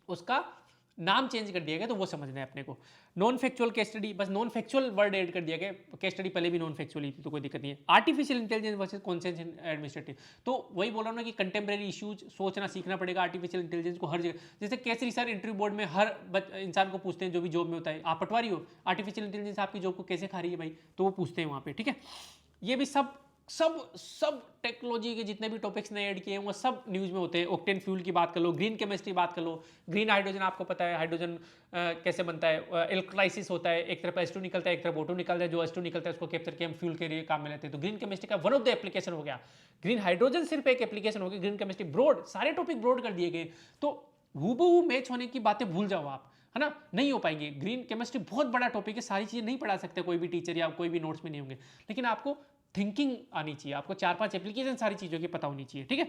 उसका नाम चेंज कर दिया गया तो वो समझना है अपने को। नॉन फैक्चुअल केस स्टडी, बस नॉन फैक्चुअल वर्ड ऐड कर दिया गया, केस स्टडी पहले भी नॉन फैक्चुअल ही थी तो कोई दिक्कत नहीं है। Artificial intelligence versus conscience administrative, तो वही बोल रहा हूँ ना कि कंटेम्प्रेरी इश्यूज सोचना सीखना पड़ेगा आर्टिफिशियल इंटेलिजेंस को हर जगह। जैसे केसरी सर इंटरव्यू बोर्ड में हर इंसान को पूछते हैं जो भी जॉब में होता है, आप पटवारी हो, आर्टिफिशियल इंटेलिजेंस आपकी जॉब को कैसे खा रही है भाई, तो वो पूछते हैं वहाँ पे, ठीक है। ये भी सब सब सब टेक्नोलॉजी के जितने भी टॉपिक्स नए ऐड किए हैं वो सब न्यूज़ में होते हैं। ऑक्टेन फ्यूल की बात कर लो, ग्रीन केमिस्ट्री बात कर लो, ग्रीन हाइड्रोजन आपको पता है हाइड्रोजन कैसे बनता है, इलेक्ट्रोलाइसिस होता है, एक तरफ H2 निकलता है, एक तरफ O2 निकलता है, जो H2 निकलता है उसको कैप्चर के हम फ्यूल के लिए काम में लेते हैं। तो ग्रीन केमिस्ट्री का वन ऑफ द एप्लीकेशन हो गया। ग्रीन हाइड्रोजन सिर्फ एक एप्लीकेशन हो गया, ग्रीन केमिस्ट्री ब्रॉड, सारे टॉपिक ब्रॉड कर दिए गए। तो हूबहू मैच होने की बातें भूल जाओ आप, है ना, नहीं हो पाएंगे। ग्रीन केमिस्ट्री बहुत बड़ा टॉपिक है, सारी चीज़ें नहीं पढ़ा सकते कोई भी टीचर या कोई भी नोट्स में नहीं होंगे, लेकिन आपको थिंकिंग आनी चाहिए, आपको 4-5 एप्लीकेशन सारी चीज़ों की पता होनी चाहिए, ठीक है।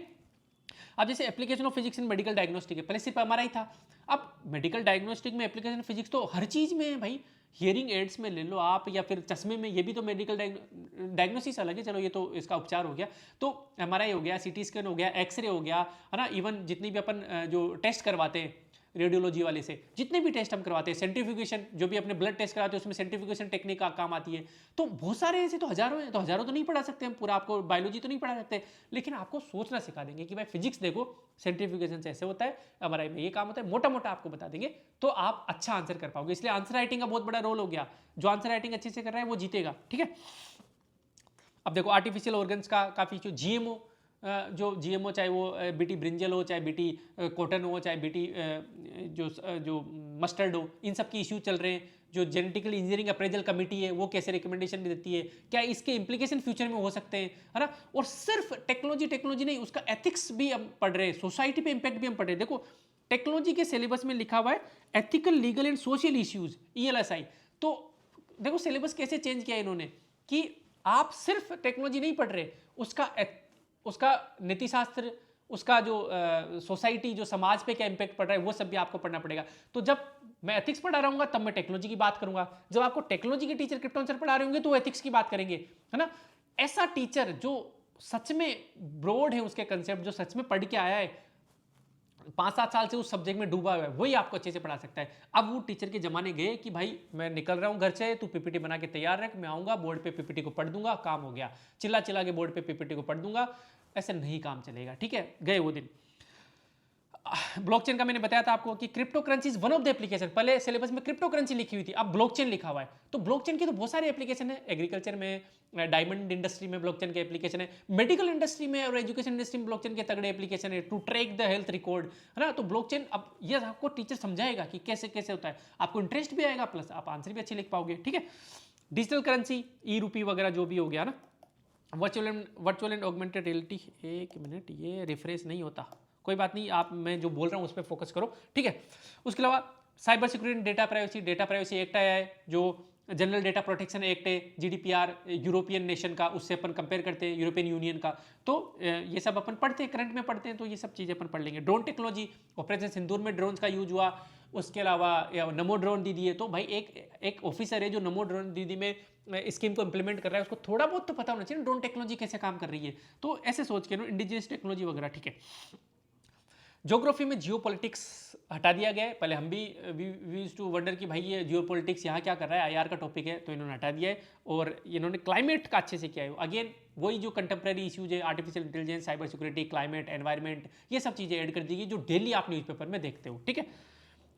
अब जैसे application of physics in medical diagnostic है, पहले सिर्फ एमआरआई था, अब मेडिकल डायग्नोस्टिक में एप्लीकेशन फिजिक्स तो हर चीज़ में है भाई। हियरिंग एड्स में ले लो आप, या फिर चश्मे में, ये भी तो मेडिकल डायग्नोसिस अलग है, चलो ये तो इसका उपचार हो गया। तो एमआरआई हो गया, सीटी स्कैन हो गया, एक्सरे हो गया, है ना, इवन जितनी भी अपन जो टेस्ट करवाते हैं रेडियोलॉजी वाले से, जितने भी टेस्ट हम करवाते हैं, सेंट्रीफ्यूगेशन जो भी अपने ब्लड टेस्ट कराते हैं उसमें सेंट्रीफ्यूगेशन टेक्निक का काम आती है। तो बहुत सारे ऐसे तो हजारों हैं, तो हजारों तो नहीं पढ़ा सकते हम पूरा, आपको बायोलॉजी तो नहीं पढ़ा सकते, लेकिन आपको सोचना सिखा देंगे कि भाई फिजिक्स देखो सेंट्रीफ्यूगेशन से ऐसे होता है, एमआरआई में ये काम होता है, मोटा मोटा आपको बता देंगे, तो आप अच्छा आंसर कर पाओगे। इसलिए आंसर राइटिंग का बहुत बड़ा रोल हो गया, जो आंसर राइटिंग अच्छे से कर रहा है वो जीतेगा, ठीक है। अब देखो आर्टिफिशियल ऑर्गन्स का काफ़ी इशू, जीएमओ, जो जीएमओ चाहे वो बीटी ब्रिंजल हो, चाहे बीटी कॉटन हो, चाहे बीटी जो मस्टर्ड हो, इन सब की इशू चल रहे हैं। जो जेनेटिकल इंजीनियरिंग अप्रेजल कमेटी है वो कैसे रिकमेंडेशन देती है, क्या इसके इंप्लीकेशन फ्यूचर में हो सकते हैं, है ना। और सिर्फ टेक्नोलॉजी नहीं, उसका एथिक्स भी हम पढ़ रहे हैं, सोसाइटी पे इम्पैक्ट भी हम पढ़ रहे हैं। देखो टेक्नोलॉजी के सिलेबस में लिखा हुआ है ethical, legal and social issues, ELSI। तो देखो सिलेबस कैसे चेंज किया इन्होंने, कि आप सिर्फ टेक्नोलॉजी नहीं पढ़ रहे, उसका नीति शास्त्र, उसका जो सोसाइटी, जो समाज पे क्या इंपैक्ट पड़ रहा है, वो सब भी आपको पढ़ना पड़ेगा। तो जब मैं एथिक्स पढ़ा रहूंगा तब मैं टेक्नोलॉजी की बात करूंगा, जब आपको टेक्नोलॉजी के टीचर क्रिप्टन सर पढ़ा रहे होंगे तो वो एथिक्स की बात करेंगे, है ना। ऐसा टीचर जो सच में ब्रॉड है उसके कंसेप्ट, जो सच में पढ़ के आया है, 5-7 साल से उस सब्जेक्ट में डूबा हुआ है, वही आपको अच्छे से पढ़ा सकता है। अब वो टीचर के जमाने गए कि भाई मैं निकल रहा हूँ घर से, तू पीपीटी बना के तैयार रख, मैं आऊँगा बोर्ड पे पीपीटी को पढ़ दूंगा, काम हो गया, चिल्ला चिल्ला के बोर्ड पे पीपीटी को पढ़ दूंगा, ऐसे नहीं काम चलेगा, ठीक है। गए वो दिन। ब्लॉकचेन का मैंने बताया था आपको कि crypto currency is one of the application, पहले सिलेबस में क्रिप्टो करेंसी लिखी हुई थी, अब ब्लॉकचेन लिखा हुआ है। तो ब्लॉकचेन की तो बहुत सारे एप्लीकेशन है, एग्रीकल्चर में, डायमंड इंडस्ट्री में ब्लॉकचेन के एप्लीकेशन है, मेडिकल इंडस्ट्री में और एजुकेशन इंडस्ट्री में ब्लॉकचेन के तगड़े एप्लीकेशन है, to track the health record, है ना। तो ब्लॉकचेन अब ये आपको टीचर समझाएगा कि कैसे कैसे होता है, आपको इंटरेस्ट भी आएगा, प्लस आप आंसर भी अच्छे लिख पाओगे, ठीक है। डिजिटल करेंसी, ई-रूपी वगैरह जो भी हो गया ना, वर्चुअल एंड ऑगमेंटेड रियलिटी, एक मिनट ये रिफ्रेश नहीं होता, कोई बात नहीं, आप मैं जो बोल रहा हूँ उस पर फोकस करो, ठीक है। उसके अलावा cyber security, data privacy act आया है, जो जनरल डेटा प्रोटेक्शन एक्ट है, GDPR यूरोपियन नेशन का, उससे अपन कंपेयर करते हैं यूरोपियन यूनियन का। तो ये सब अपन पढ़ते हैं, करंट में पढ़ते हैं, तो ये सब चीज़ें अपन पढ़ लेंगे। ड्रोन टेक्नोलॉजी, ऑपरेशन सिंदूर में ड्रोन का यूज हुआ, उसके अलावा नमो ड्रोन दीदी है, तो भाई एक ऑफिसर है जो नमो ड्रोन दीदी में स्कीम को इंप्लीमेंट कर रहा है, उसको थोड़ा बहुत तो पता होना चाहिए ड्रोन टेक्नोलॉजी कैसे काम कर रही है। तो ऐसे सोच के इंडिजिनियस टेक्नोलॉजी वगैरह, ठीक है। ज्योग्राफी में जियोपॉलिटिक्स हटा दिया गया है, पहले हम भी वी यूज्ड टू वंडर कि भाई ये जियोपॉलिटिक्स यहाँ क्या कर रहा है, IR का टॉपिक है, तो इन्होंने हटा दिया है, और इन्होंने क्लाइमेट का अच्छे से किया है। अगेन वही जो कंटेम्प्रेरी इश्यूज है, artificial intelligence, cyber security, climate, environment, ये सब चीज़ें ऐड कर दी गई जो डेली आप न्यूज़पेपर में देखते हो, ठीक है।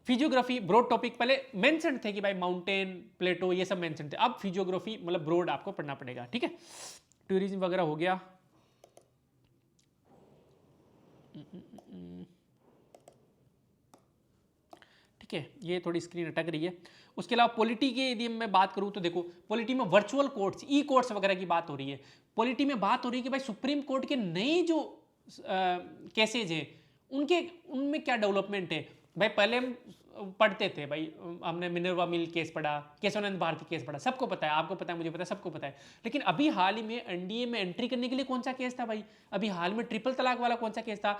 फिजियोग्राफी ब्रॉड टॉपिक, पहले मेंशन थे कि भाई माउंटेन, प्लेटो, ये सब मेंशन थे, अब फिजियोग्राफी मतलब ब्रॉड आपको पढ़ना पड़ेगा, ठीक है। टूरिज्म वगैरह हो गया, ठीक है, ये थोड़ी स्क्रीन अटक रही है। उसके अलावा पॉलिटी की यदि मैं बात करूं तो देखो पॉलिटी में वर्चुअल कोर्ट्स, ई कोर्ट्स वगैरह की बात हो रही है। पॉलिटी में बात हो रही है कि भाई सुप्रीम कोर्ट के नए जो केसेज हैं उनमें क्या डेवलपमेंट है। भाई पहले हम पढ़ते थे, भाई हमने मिनर्वा मिल केस पढ़ा, केशवानंद भारती केस पढ़ा, सबको पता है, आपको पता है, मुझे पता है, सबको पता है। लेकिन अभी हाल ही में NDA में एंट्री करने के लिए कौन सा केस था भाई, अभी हाल में ट्रिपल तलाक वाला कौन सा केस था,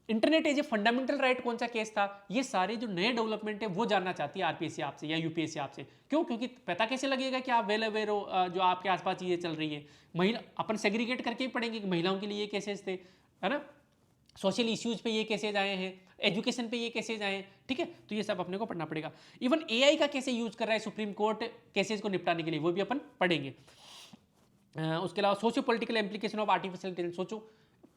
internet as a fundamental right कौन सा केस था, ये सारे जो नए डेवलपमेंट है वो जानना चाहती है RPSC आपसे या UPSC आपसे। क्यों? क्योंकि पता कैसे लगेगा कि आप वेल अवेयर हो जो आपके आसपास चीज़ें चल रही है। महिला अपन सेग्रीगेट करके ही पढ़ेंगे कि महिलाओं के लिए ये केसेस थे, है ना, सोशल इश्यूज पे ये केसेज आए हैं, एजुकेशन पे ये केसेज आए हैं, ठीक है। तो ये सब अपने को पढ़ना पड़ेगा। इवन AI का कैसे यूज कर रहा है सुप्रीम कोर्ट केसेज को निपटाने के लिए, वो भी अपन पढ़ेंगे। उसके अलावा socio political एम्प्लीकेशन of artificial intelligence, सोचो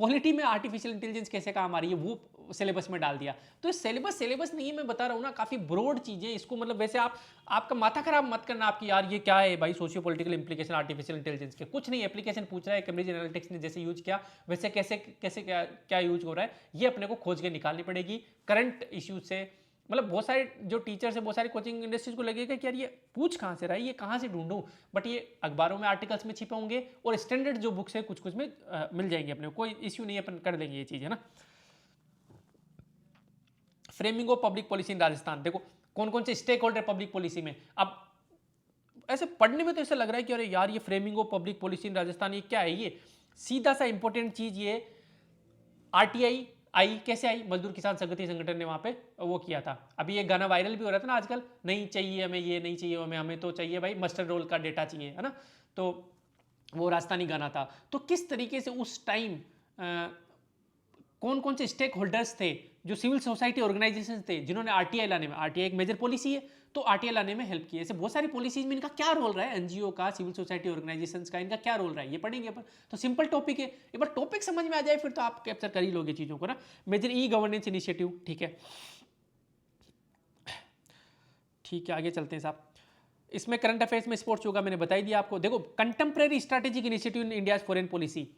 पॉलिटी में आर्टिफिशियल इंटेलिजेंस कैसे काम आ रही है वो सिलेबस में डाल दिया। तो सिलेबस नहीं है, मैं बता रहा हूँ ना, काफी ब्रॉड चीजें, इसको मतलब वैसे आप आपका माथा खराब मत करना आपकी यार ये क्या है भाई socio political implication artificial intelligence के, कुछ नहीं, एप्लीकेशन पूछ रहा है, कैम्ब्रिज एनालिटिक्स ने जैसे यूज किया वैसे कैसे कैसे क्या क्या यूज हो रहा है, ये अपने को खोज के निकालनी पड़ेगी करंट इश्यूज से। मतलब बहुत सारे जो टीचर्स है, बहुत सारी कोचिंग इंडस्ट्रीज को लगेगा कि यार ये पूछ कहाँ से रहा है, ये कहाँ से ढूंढूं, बट ये अखबारों में आर्टिकल्स में छिपे होंगे और स्टैंडर्ड जो बुक्स है कुछ कुछ में मिल जाएंगे अपने को, कोई इश्यू नहीं है, अपन कर लेंगे ये चीज़, है ना। Framing of public policy in Rajasthan, देखो कौन कौन से स्टेक होल्डर पब्लिक पॉलिसी में। अब ऐसे पढ़ने में तो ऐसा लग रहा है कि अरे यार ये framing of public policy in Rajasthan, ये क्या है, ये सीधा सा इंपॉर्टेंट चीज, ये आरटीआई आई कैसे आई, मजदूर किसान संगठन संगठन ने वहां पे वो किया था। अभी ये गाना वायरल भी हो रहा था ना आजकल, नहीं चाहिए हमें ये, नहीं चाहिए हमें तो चाहिए भाई मस्टर्ड रोल का डेटा चाहिए, है ना। तो वो राजस्थानी गाना था। तो किस तरीके से उस टाइम कौन कौन से स्टेक होल्डर्स थे, जो सिविल सोसाइटी ऑर्गेनाइजेशन थे, जिन्होंने आरटीआई लाने में, आरटीआई एक मेजर पॉलिसी है, तो आरटीआई लाने में हेल्प की। ऐसे बहुत सारी पॉलिसीज में इनका क्या रोल रहा है, एनजीओ का, सिविल सोसाइटी ऑर्गेनाइजेशंस का, इनका क्या रोल रहा है, ये पढ़ेंगे अपन। तो सिंपल टॉपिक है, एक बार टॉपिक समझ में आ जाए फिर तो आप कैप्चर कर ही लोगे चीजों को ना। मेजर ई गवर्नेंस इनिशिएटिव, ठीक है, ठीक है, आगे चलते हैं साहब। इसमें करंट अफेयर्स में स्पोर्ट्स होगा, मैंने बताई दिया आपको। देखो contemporary strategic initiative in India foreign policy,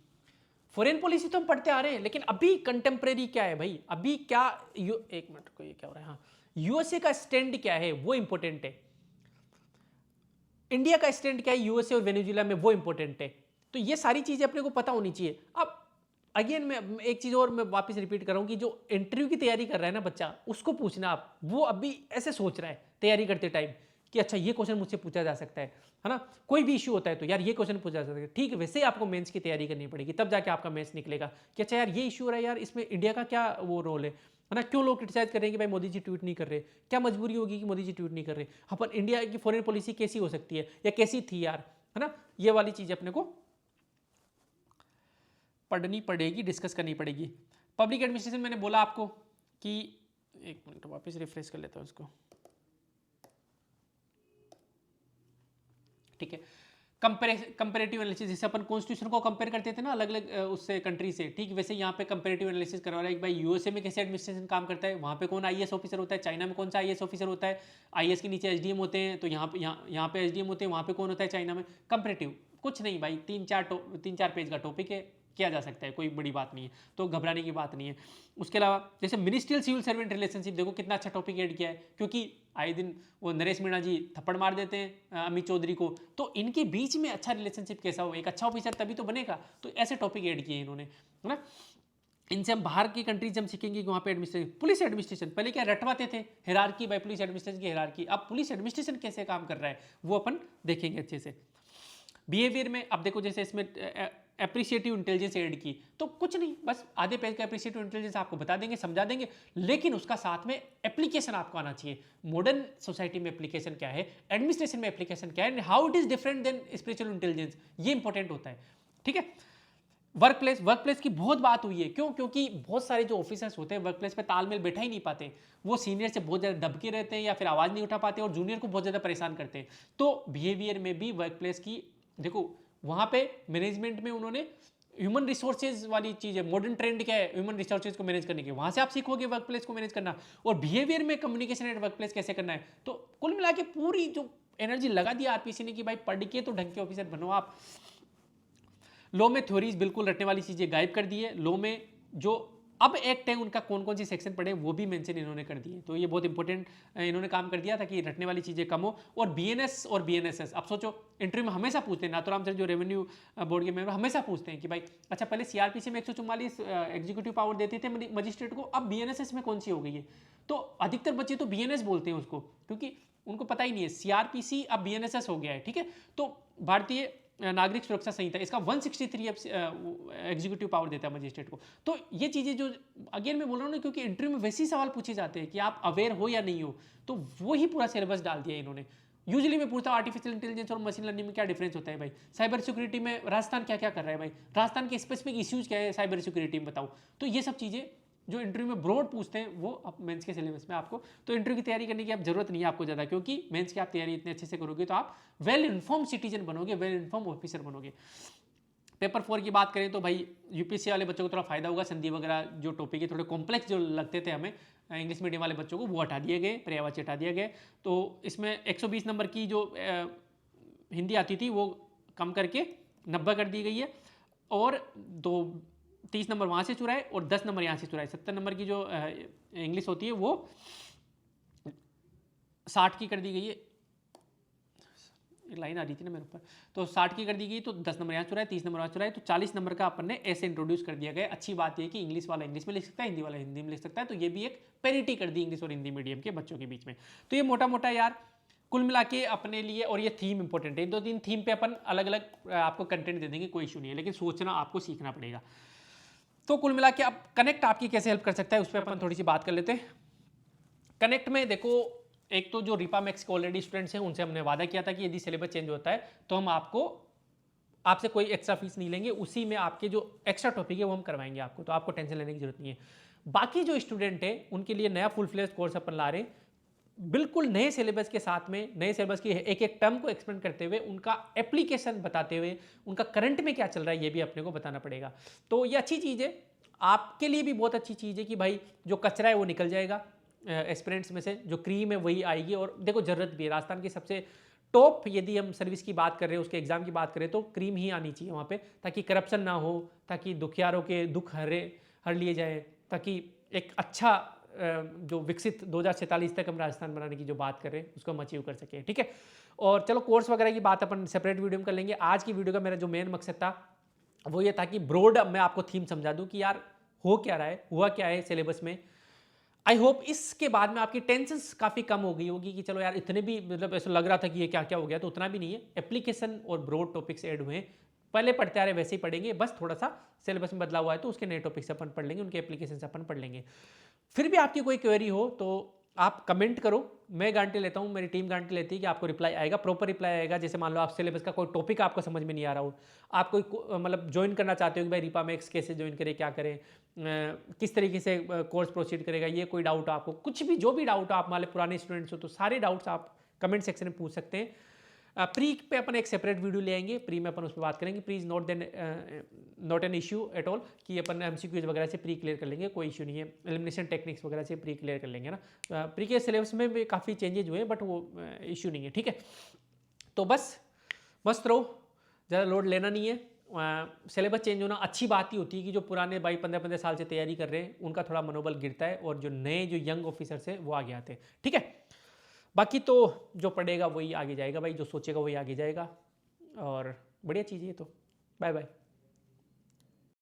foreign policy तो हम पढ़ते आ रहे हैं, लेकिन अभी कंटेम्प्रेरी क्या है भाई, अभी क्या एक मिनट को, ये क्या हो रहा है, हाँ, यूएसए का स्टैंड क्या है वो इंपॉर्टेंट है, इंडिया का स्टैंड क्या है यूएसए और वेनेजुएला में वो इंपॉर्टेंट है। तो ये सारी चीजें अपने को पता होनी चाहिए। अब अगेन मैं एक चीज और मैं वापस रिपीट कर रहा हूं कि जो इंटरव्यू की तैयारी कर रहा है ना बच्चा, उसको पूछना आप, वो अभी ऐसे सोच रहा है तैयारी करते टाइम कि अच्छा ये क्वेश्चन मुझसे पूछा जा सकता है ना, कोई भी इश्यू होता है तो यार ये क्वेश्चन पूछा जा सकता है, ठीक है। वैसे ही आपको मेंस की तैयारी करनी पड़ेगी, तब जाके आपका मेंस निकलेगा कि अच्छा यार ये इशू हो रहा है, यार इसमें इंडिया का क्या वो रोल है ना, क्यों लोग क्रिटिसाइज कर रहे हैं कि भाई मोदी जी ट्वीट नहीं कर रहे, क्या मजबूरी होगी कि मोदी जी ट्वीट नहीं कर रहे, अपन इंडिया की फॉरेन पॉलिसी कैसी हो सकती है या कैसी थी यार, है ना। ये वाली चीज अपने को पढ़नी पड़ेगी, डिस्कस करनी पड़ेगी। पब्लिक एडमिनिस्ट्रेशन मैंने बोला आपको कि, एक मिनट वापस रिफ्रेश कर लेता हूं इसको, ठीक है। कंपेरेटिव एनालिसिस, जैसे अपन कॉन्स्टिट्यूशन को कंपेयर करते थे ना अलग अलग उससे कंट्री से, ठीक वैसे यहाँ पे कंपेरेटिव एनालिसिस करवा रहा है कि भाई यूएसए में कैसे एडमिनिस्ट्रेशन काम करता है, वहाँ पे कौन आईएएस ऑफिसर होता है, चाइना में कौन सा आईएएस ऑफिसर होता है, आईएएस के नीचे एसडीएम होते हैं, तो यहाँ पे एसडीएम होते हैं, वहाँ पे कौन होता है चाइना में। कंपेरेटिव कुछ नहीं भाई, 3-4 पेज का टॉपिक है, किया जा सकता है, कोई बड़ी बात नहीं है, तो घबराने की बात नहीं है। उसके अलावा जैसे मिनिस्ट्रियल सिविल सर्वेंट रिलेशनशिप, देखो कितना अच्छा टॉपिक ऐड किया है, क्योंकि आए दिन वो नरेश मीणा जी थप्पड़ मार देते हैं अमित चौधरी को, तो इनके बीच में अच्छा रिलेशनशिप कैसा हो, एक अच्छा ऑफिसर तभी तो बनेगा। तो ऐसे टॉपिक ऐड किए इन्होंने, है ना। इनसे हम बाहर की कंट्रीज हम सीखेंगे कि वहाँ पे एडमिनिस्ट्रेशन, पुलिस एडमिनिस्ट्रेशन पहले क्या रटवाते थे, हिरार्की बाय पुलिस एडमिनिस्ट्रेशन की हिरार्की, अब पुलिस एडमिनिस्ट्रेशन कैसे काम कर रहा है वो अपन देखेंगे अच्छे से। बिहेवियर में अब देखो जैसे इसमें एप्रिशिएटिव इंटेलिजेंस ऐड की, तो कुछ नहीं, बस आधे पेज का एप्रिशिएटिव इंटेलिजेंस आपको बता देंगे, समझा देंगे, लेकिन उसका साथ में एप्लीकेशन आपको आना चाहिए। मॉडर्न सोसाइटी में एप्लीकेशन क्या है, एडमिनिस्ट्रेशन में एप्लीकेशन क्या है, how it is different than spiritual intelligence, ये इंपॉर्टेंट होता है, ठीक है। वर्क प्लेस की बहुत बात हुई है, क्यों, क्योंकि बहुत सारे जो ऑफिसर्स होते हैं वर्क प्लेस पे तालमेल बैठा ही नहीं पाते, वो सीनियर से बहुत ज़्यादा दबके रहते हैं या फिर आवाज़ नहीं उठा पाते और जूनियर को बहुत ज़्यादा परेशान करते हैं। तो बिहेवियर में भी वर्क प्लेस की, देखो वहाँ पे मैनेजमेंट में उन्होंने ह्यूमन रिसोर्सेज वाली चीज़ है, मॉडर्न ट्रेंड क्या है ह्यूमन रिसोर्सेज को मैनेज करने के, वहाँ से आप सीखोगे वर्क प्लेस को मैनेज करना, और बिहेवियर में कम्युनिकेशन एट वर्क प्लेस कैसे करना है। तो कुल मिला के पूरी जो एनर्जी लगा दिया आरपीसी ने कि भाई पढ़ के तो ढंग के ऑफिसर बनो आप। लॉ में थ्योरीज बिल्कुल रटने वाली चीज़ें गायब कर दी है, लॉ में जो अब एक्ट है उनका कौन कौन सी सेक्शन पढ़े वो भी मेंशन इन्होंने कर दिए, तो ये बहुत इंपॉर्टेंट इन्होंने काम कर दिया था कि रटने वाली चीज़ें कम हो। और बीएनएस और बीएनएसएस, अब सोचो इंटरव्यू में हमेशा पूछते हैं, नाथुराम सर जो रेवेन्यू बोर्ड के मेंबर हमेशा पूछते हैं कि भाई अच्छा पहले सीआरपीसी में 144 एग्जीक्यूटिव पावर देते थे मजिस्ट्रेट को, अब बीएनएसएस में कौन सी हो गई है। तो अधिकतर बच्चे तो बीएनएस बोलते हैं उसको, क्योंकि उनको पता ही नहीं है सीआरपीसी अब बीएनएसएस हो गया है, ठीक है। तो भारतीय नागरिक सुरक्षा संहिता इसका 163 एग्जीक्यूटिव पावर देता है मजिस्ट्रेट को। तो ये चीज़ें जो अगेन मैं बोल रहा हूँ ना, क्योंकि इंटरव्यू में वैसे ही सवाल पूछे जाते हैं कि आप अवेयर हो या नहीं हो, तो वो ही पूरा सिलेबस डाल दिया इन्होंने। यूजुअली मैं पूछता हूँ आर्टिफिशियल इंटेलिजेंस और मशीन लर्निंग में क्या डिफरेंस होता है भाई, साइबर सिक्योरिटी में राजस्थान क्या क्या कर रहा है भाई, राजस्थान के स्पेसिफिक इश्यूज क्या है साइबर सिक्योरिटी में बताओ। तो ये सब चीज़ें जो इंटरव्यू में ब्रॉड पूछते हैं वो अब मेंस के सिलेबस में आपको, तो इंटरव्यू की तैयारी करने की आप जरूरत नहीं है आपको ज़्यादा, क्योंकि मेंस की आप तैयारी इतने अच्छे से करोगे तो आप वेल इन्फॉर्म सिटीजन बनोगे, वेल इन्फॉर्म ऑफिसर बनोगे। पेपर 4 की बात करें तो भाई यूपीएससी वाले बच्चों को थोड़ा फायदा होगा, संधि वगैरह जो टॉपिक है थोड़े कॉम्प्लेक्स जो लगते थे हमें इंग्लिश मीडियम वाले बच्चों को, वो हटा दिए गए, पर्यायवाची हटा दिया गया। तो इसमें 120 नंबर की जो हिंदी आती थी वो कम करके 90 कर दी गई है, और 30 नंबर वहाँ से चुराए और 10 नंबर यहाँ से चुराए। 70 नंबर की जो इंग्लिश होती है वो 60 की कर दी गई है, एक लाइन आ रही थी ना मेरे ऊपर, तो 60 की कर दी गई, तो 10 नंबर यहाँ चुराए, 30 नंबर वहाँ चुराए, तो 40 नंबर का अपन ने ऐसे इंट्रोड्यूस कर दिया गया। अच्छी बात यह कि इंग्लिश वाला इंग्लिश में लिख सकता है, हिंदी वाला हिंदी में लिख सकता है, तो ये भी एक पेरिटी कर दी इंग्लिश और हिंदी मीडियम के बच्चों के बीच में। तो ये मोटा मोटा यार कुल मिला के अपने लिए, और ये थीम इंपॉर्टेंट है, 2-3 थीम पे अपन अलग अलग आपको कंटेंट दे देंगे, कोई इशू नहीं है, लेकिन सोचना आपको सीखना पड़ेगा। तो कुल मिला के अब कनेक्ट आपकी कैसे हेल्प कर सकता है उस पर अपन थोड़ी सी बात कर लेते हैं। कनेक्ट में देखो, एक तो जो रीपा मैक्स के ऑलरेडी स्टूडेंट्स हैं उनसे हमने वादा किया था कि यदि सिलेबस चेंज होता है तो हम आपसे कोई एक्स्ट्रा फीस नहीं लेंगे, उसी में आपके जो एक्स्ट्रा टॉपिक है वो हम करवाएंगे आपको, तो आपको टेंशन लेने की जरूरत नहीं है। बाकी जो स्टूडेंट है उनके लिए नया फुल फ्लेज कोर्स अपन ला रहे हैं, बिल्कुल नए सिलेबस के साथ में, नए सिलेबस की एक एक टर्म को एक्सप्लेन करते हुए, उनका एप्लीकेशन बताते हुए, उनका करंट में क्या चल रहा है ये भी अपने को बताना पड़ेगा। तो ये अच्छी चीज़ है, आपके लिए भी बहुत अच्छी चीज़ है कि भाई जो कचरा है वो निकल जाएगा एस्पिरेंट्स में से, जो क्रीम है वही आएगी। और देखो ज़रूरत भी है, राजस्थान की सबसे टॉप यदि हम सर्विस की बात कर रहे हैं, उसके एग्जाम की बात करें तो क्रीम ही आनी चाहिए वहाँ पे, ताकि करप्शन ना हो, ताकि दुखियारों के दुख हर लिए जाए, ताकि एक अच्छा जो विकसित 2047 तक हम राजस्थान बनाने की जो बात कर रहे हैं उसको हम अचीव कर सके। ठीक है, और चलो कोर्स वगैरह की बात अपन सेपरेट वीडियो में कर लेंगे। आज की वीडियो का मेरा जो मेन मकसद था वो ये था कि ब्रॉड मैं आपको थीम समझा दूं कि यार हो क्या रहा है, हुआ क्या है सिलेबस में। आई होप इसके बाद में आपकी टेंशन काफ़ी कम हो गई होगी कि चलो यार इतने भी, मतलब ऐसा लग रहा था कि ये क्या क्या हो गया, तो उतना भी नहीं है। एप्लीकेशन और ब्रॉड टॉपिक्स ऐड हुए हैं, पहले पढ़ते आ रहे वैसे ही पढ़ेंगे, बस थोड़ा सा सिलेबस में बदलाव हुआ है तो उसके नए टॉपिक्स अपन पढ़ लेंगे, उनके एप्लीकेशन से अपन पढ़ लेंगे। फिर भी आपकी कोई क्वेरी हो तो आप कमेंट करो, मैं गारंटी लेता हूँ, मेरी टीम गारंटी लेती है कि आपको रिप्लाई आएगा, प्रॉपर रिप्लाई आएगा। जैसे मान लो आप सिलेबस का कोई टॉपिक आपको समझ में नहीं आ रहा हो, आप कोई मतलब ज्वाइन करना चाहते हो कि भाई रीपा मैक्स कैसे ज्वाइन करें, क्या करें, किस तरीके से कोर्स प्रोसीड करेगा, ये कोई डाउट आपको, कुछ भी जो भी डाउट हो, आप मान लो पुराने स्टूडेंट्स हो तो सारे डाउट्स आप कमेंट सेक्शन में पूछ सकते हैं। प्री पे अपन एक सेपरेट वीडियो ले आएंगे, प्री में अपन उस पर बात करेंगे। Pre is not an issue at all कि अपन एमसीक्यूज वगैरह से प्री क्लियर कर लेंगे, कोई इशू नहीं है। एलिमिनेशन टेक्निक्स वगैरह से प्री क्लियर कर लेंगे ना। प्री के सिलेबस में भी काफ़ी चेंजेज हुए बट वो इशू नहीं है। ठीक है, तो बस मस्त रहो, ज़्यादा लोड लेना नहीं है। सिलेबस चेंज होना अच्छी बात ही होती है कि जो पुराने भाई 15-15 साल से तैयारी कर रहे हैं उनका थोड़ा मनोबल गिरता है, और जो नए जो यंग ऑफिसर्स हैं वो आगे आते हैं। ठीक है, बाकी तो जो पढ़ेगा वही आगे जाएगा भाई, जो सोचेगा वही आगे जाएगा, और बढ़िया चीज़ है ये तो। Bye bye.